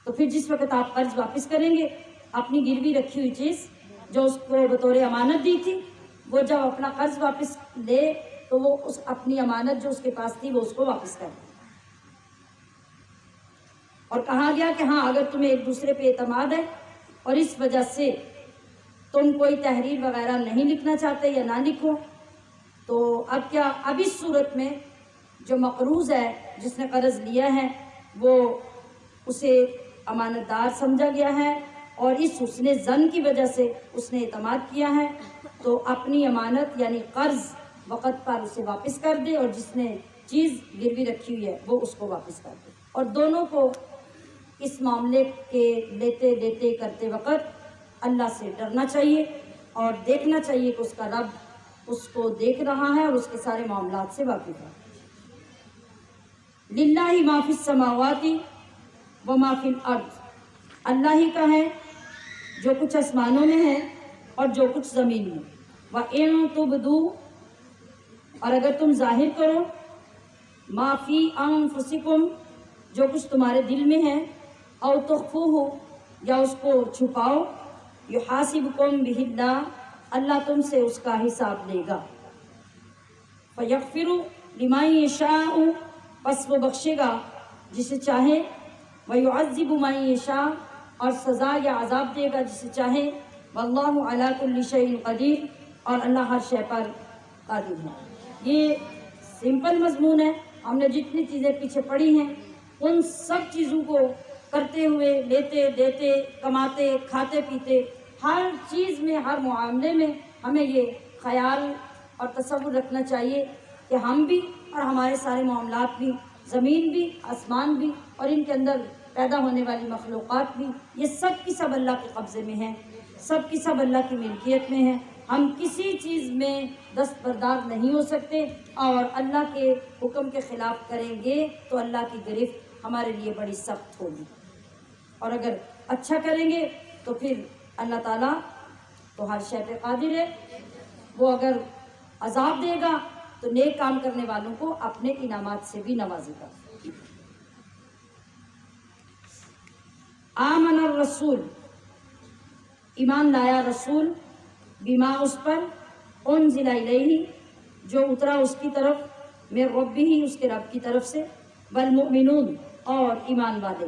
تو پھر جس وقت آپ قرض واپس کریں گے اپنی گروی رکھی ہوئی چیز جو اس کو بطور امانت دی تھی، وہ جب اپنا قرض واپس لے تو وہ اس اپنی امانت جو اس کے پاس تھی وہ اس کو واپس کر دے۔ اور کہا گیا کہ ہاں اگر تمہیں ایک دوسرے پہ اعتماد ہے اور اس وجہ سے تم کوئی تحریر وغیرہ نہیں لکھنا چاہتے یا نہ لکھو، تو اب کیا، اب اس صورت میں جو مقروض ہے جس نے قرض لیا ہے وہ اسے امانت دار سمجھا گیا ہے اور اس حسن ظن کی وجہ سے اس نے اعتماد کیا ہے، تو اپنی امانت یعنی قرض وقت پر اسے واپس کر دے اور جس نے چیز گروی رکھی ہوئی ہے وہ اس کو واپس کر دے۔ اور دونوں کو اس معاملے کے لیتے دیتے کرتے وقت اللہ سے ڈرنا چاہیے اور دیکھنا چاہیے کہ اس کا رب اس کو دیکھ رہا ہے اور اس کے سارے معاملات سے واقف ہے۔ للہ ما فی السماوات و ما فی الارض اللہ ہی کا ہے جو کچھ آسمانوں میں ہے اور جو کچھ زمین میں، وَإِن تُبْدُوا اور اگر تم ظاہر کرو، ما فی انفسکم جو کچھ تمہارے دل میں ہے، او تخفوہ یا اس کو چھپاؤ، یحاسبکم بہ اللہ اللہ تم سے اس کا حساب لے گا، فیغفر لمن یشاء پس وہ بخشے گا جسے چاہے، ویعذب من یشاء اور سزا یا عذاب دے گا جسے چاہے، واللہ علی کل شیء قدیر اور اللہ ہر شے پر قادر ہے۔ یہ سمپل مضمون ہے، ہم نے جتنی چیزیں پیچھے پڑھی ہیں ان سب چیزوں کو کرتے ہوئے لیتے دیتے کماتے کھاتے پیتے ہر چیز میں ہر معاملے میں ہمیں یہ خیال اور تصور رکھنا چاہیے کہ ہم بھی اور ہمارے سارے معاملات بھی، زمین بھی آسمان بھی اور ان کے اندر پیدا ہونے والی مخلوقات بھی، یہ سب کی سب اللہ کے قبضے میں ہیں، سب کی سب اللہ کی ملکیت میں ہیں، ہم کسی چیز میں دستبردار نہیں ہو سکتے اور اللہ کے حکم کے خلاف کریں گے تو اللہ کی گرفت ہمارے لیے بڑی سخت ہوگی، اور اگر اچھا کریں گے تو پھر اللہ تعالیٰ تو ہر شے پہ قادر ہے، وہ اگر عذاب دے گا تو نیک کام کرنے والوں کو اپنے انعامات سے بھی نوازے گا۔ آمن الرسول ایمان لایا رسول، بما اس پر، انزل الیہ جو اترا اس کی طرف، من ربہ اس کے رب کی طرف سے، والمؤمنون اور ایمان والے،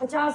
50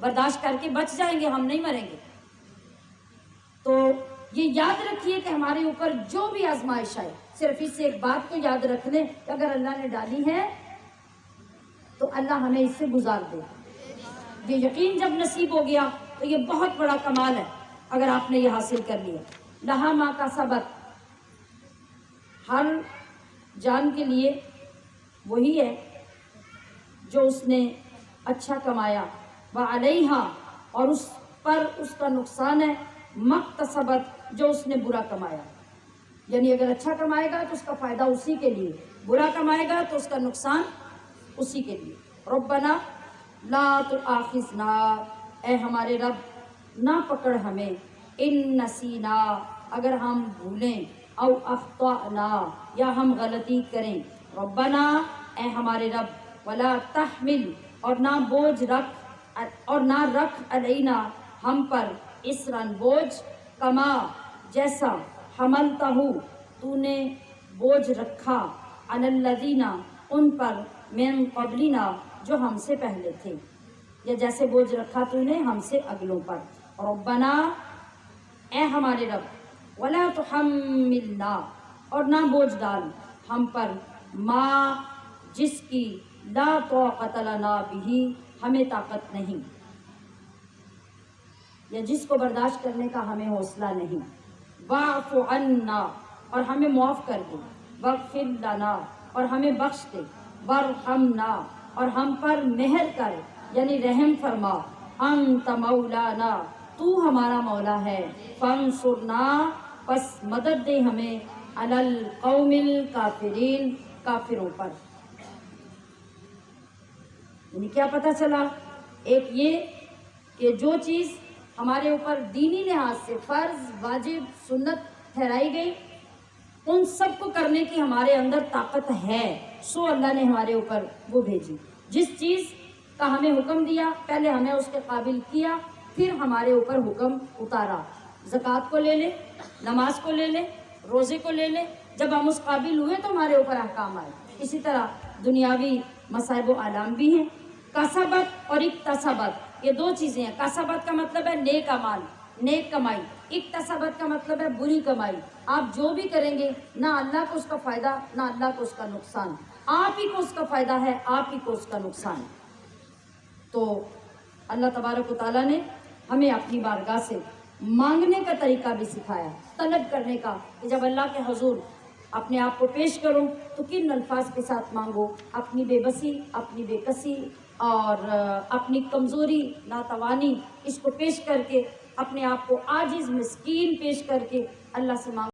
برداشت کر کے بچ جائیں گے، ہم نہیں مریں گے۔ تو یہ یاد رکھیے کہ ہمارے اوپر جو بھی آزمائش آئے، صرف اس سے ایک بات کو یاد رکھ لیں کہ اگر اللہ نے ڈالی ہے تو اللہ ہمیں اس سے گزار دے۔ یہ یقین جب نصیب ہو گیا تو یہ بہت بڑا کمال ہے اگر آپ نے یہ حاصل کر لیا۔ لہا ما کسبت، ہر جان کے لیے وہی ہے جو اس نے اچھا کمایا، وعلیہا، اور اس پر اس کا نقصان ہے، مکتسبت، جو اس نے برا کمایا۔ یعنی اگر اچھا کمائے گا تو اس کا فائدہ اسی کے لیے، برا کمائے گا تو اس کا نقصان اسی کے لیے۔ ربنا لا تؤاخذنا، اے ہمارے رب نہ پکڑ ہمیں، ان نسینا، اگر ہم بھولیں، او اخطأنا، یا ہم غلطی کریں۔ ربنا، اے ہمارے رب، ولا تحمل، اور نہ بوجھ رکھ، اور نہ رکھ علینا، ہم پر، اسرن، بوجھ، کما، جیسا، حملتہ، تو نے بوجھ رکھا، علی الذین، ان پر، من قبلنا، جو ہم سے پہلے تھے، یا جیسے بوجھ رکھا تو نے ہم سے اگلوں پر۔ ربنا، اے ہمارے رب، ولا تحملنا، اور نہ بوجھ ڈال ہم پر، ما، جس کی، لا طاقت لنا بھی، ہمیں طاقت نہیں، یا جس کو برداشت کرنے کا ہمیں حوصلہ نہیں۔ واعف عنا، اور ہمیں معاف کر دے، واغفر لنا، اور ہمیں بخش دے، وارحمنا، اور ہم پر مہر کر، یعنی رحم فرما، انت مولانا، تو ہمارا مولا ہے، فانصرنا، پس مدد دے ہمیں، علی القوم الکافرین، کافروں پر۔ یعنی کیا پتہ چلا؟ ایک یہ کہ جو چیز ہمارے اوپر دینی لحاظ سے فرض، واجب، سنت ٹھہرائی گئی، ان سب کو کرنے کی ہمارے اندر طاقت ہے، سو اللہ نے ہمارے اوپر وہ بھیجی۔ جس چیز کا ہمیں حکم دیا، پہلے ہمیں اس کے قابل کیا، پھر ہمارے اوپر حکم اتارا۔ زکوٰۃ کو لے لے، نماز کو لے لے، روزے کو لے لے، جب ہم اس قابل ہوئے تو ہمارے اوپر احکام آئے۔ اسی طرح دنیاوی مصائب و آلام بھی ہیں۔ کسبت اور اکتسبت، یہ دو چیزیں ہیں۔ کسبت کا مطلب ہے نیک اعمال، نیک کمائی۔ اکتسبت کا مطلب ہے بری کمائی۔ آپ جو بھی کریں گے، نہ اللہ کو اس کا فائدہ، نہ اللہ کو اس کا نقصان، آپ ہی کو اس کا فائدہ ہے، آپ ہی کو اس کا نقصان۔ تو اللہ تبارک و تعالیٰ نے ہمیں اپنی بارگاہ سے مانگنے کا طریقہ بھی سکھایا، طلب کرنے کا، کہ جب اللہ کے حضور اپنے آپ کو پیش کرو تو کن الفاظ کے ساتھ مانگو۔ اپنی بے بسی، اپنی بے کسی، اور اپنی کمزوری، ناتوانی، اس کو پیش کر کے، اپنے آپ کو عاجز، مسکین پیش کر کے اللہ سے مانگو۔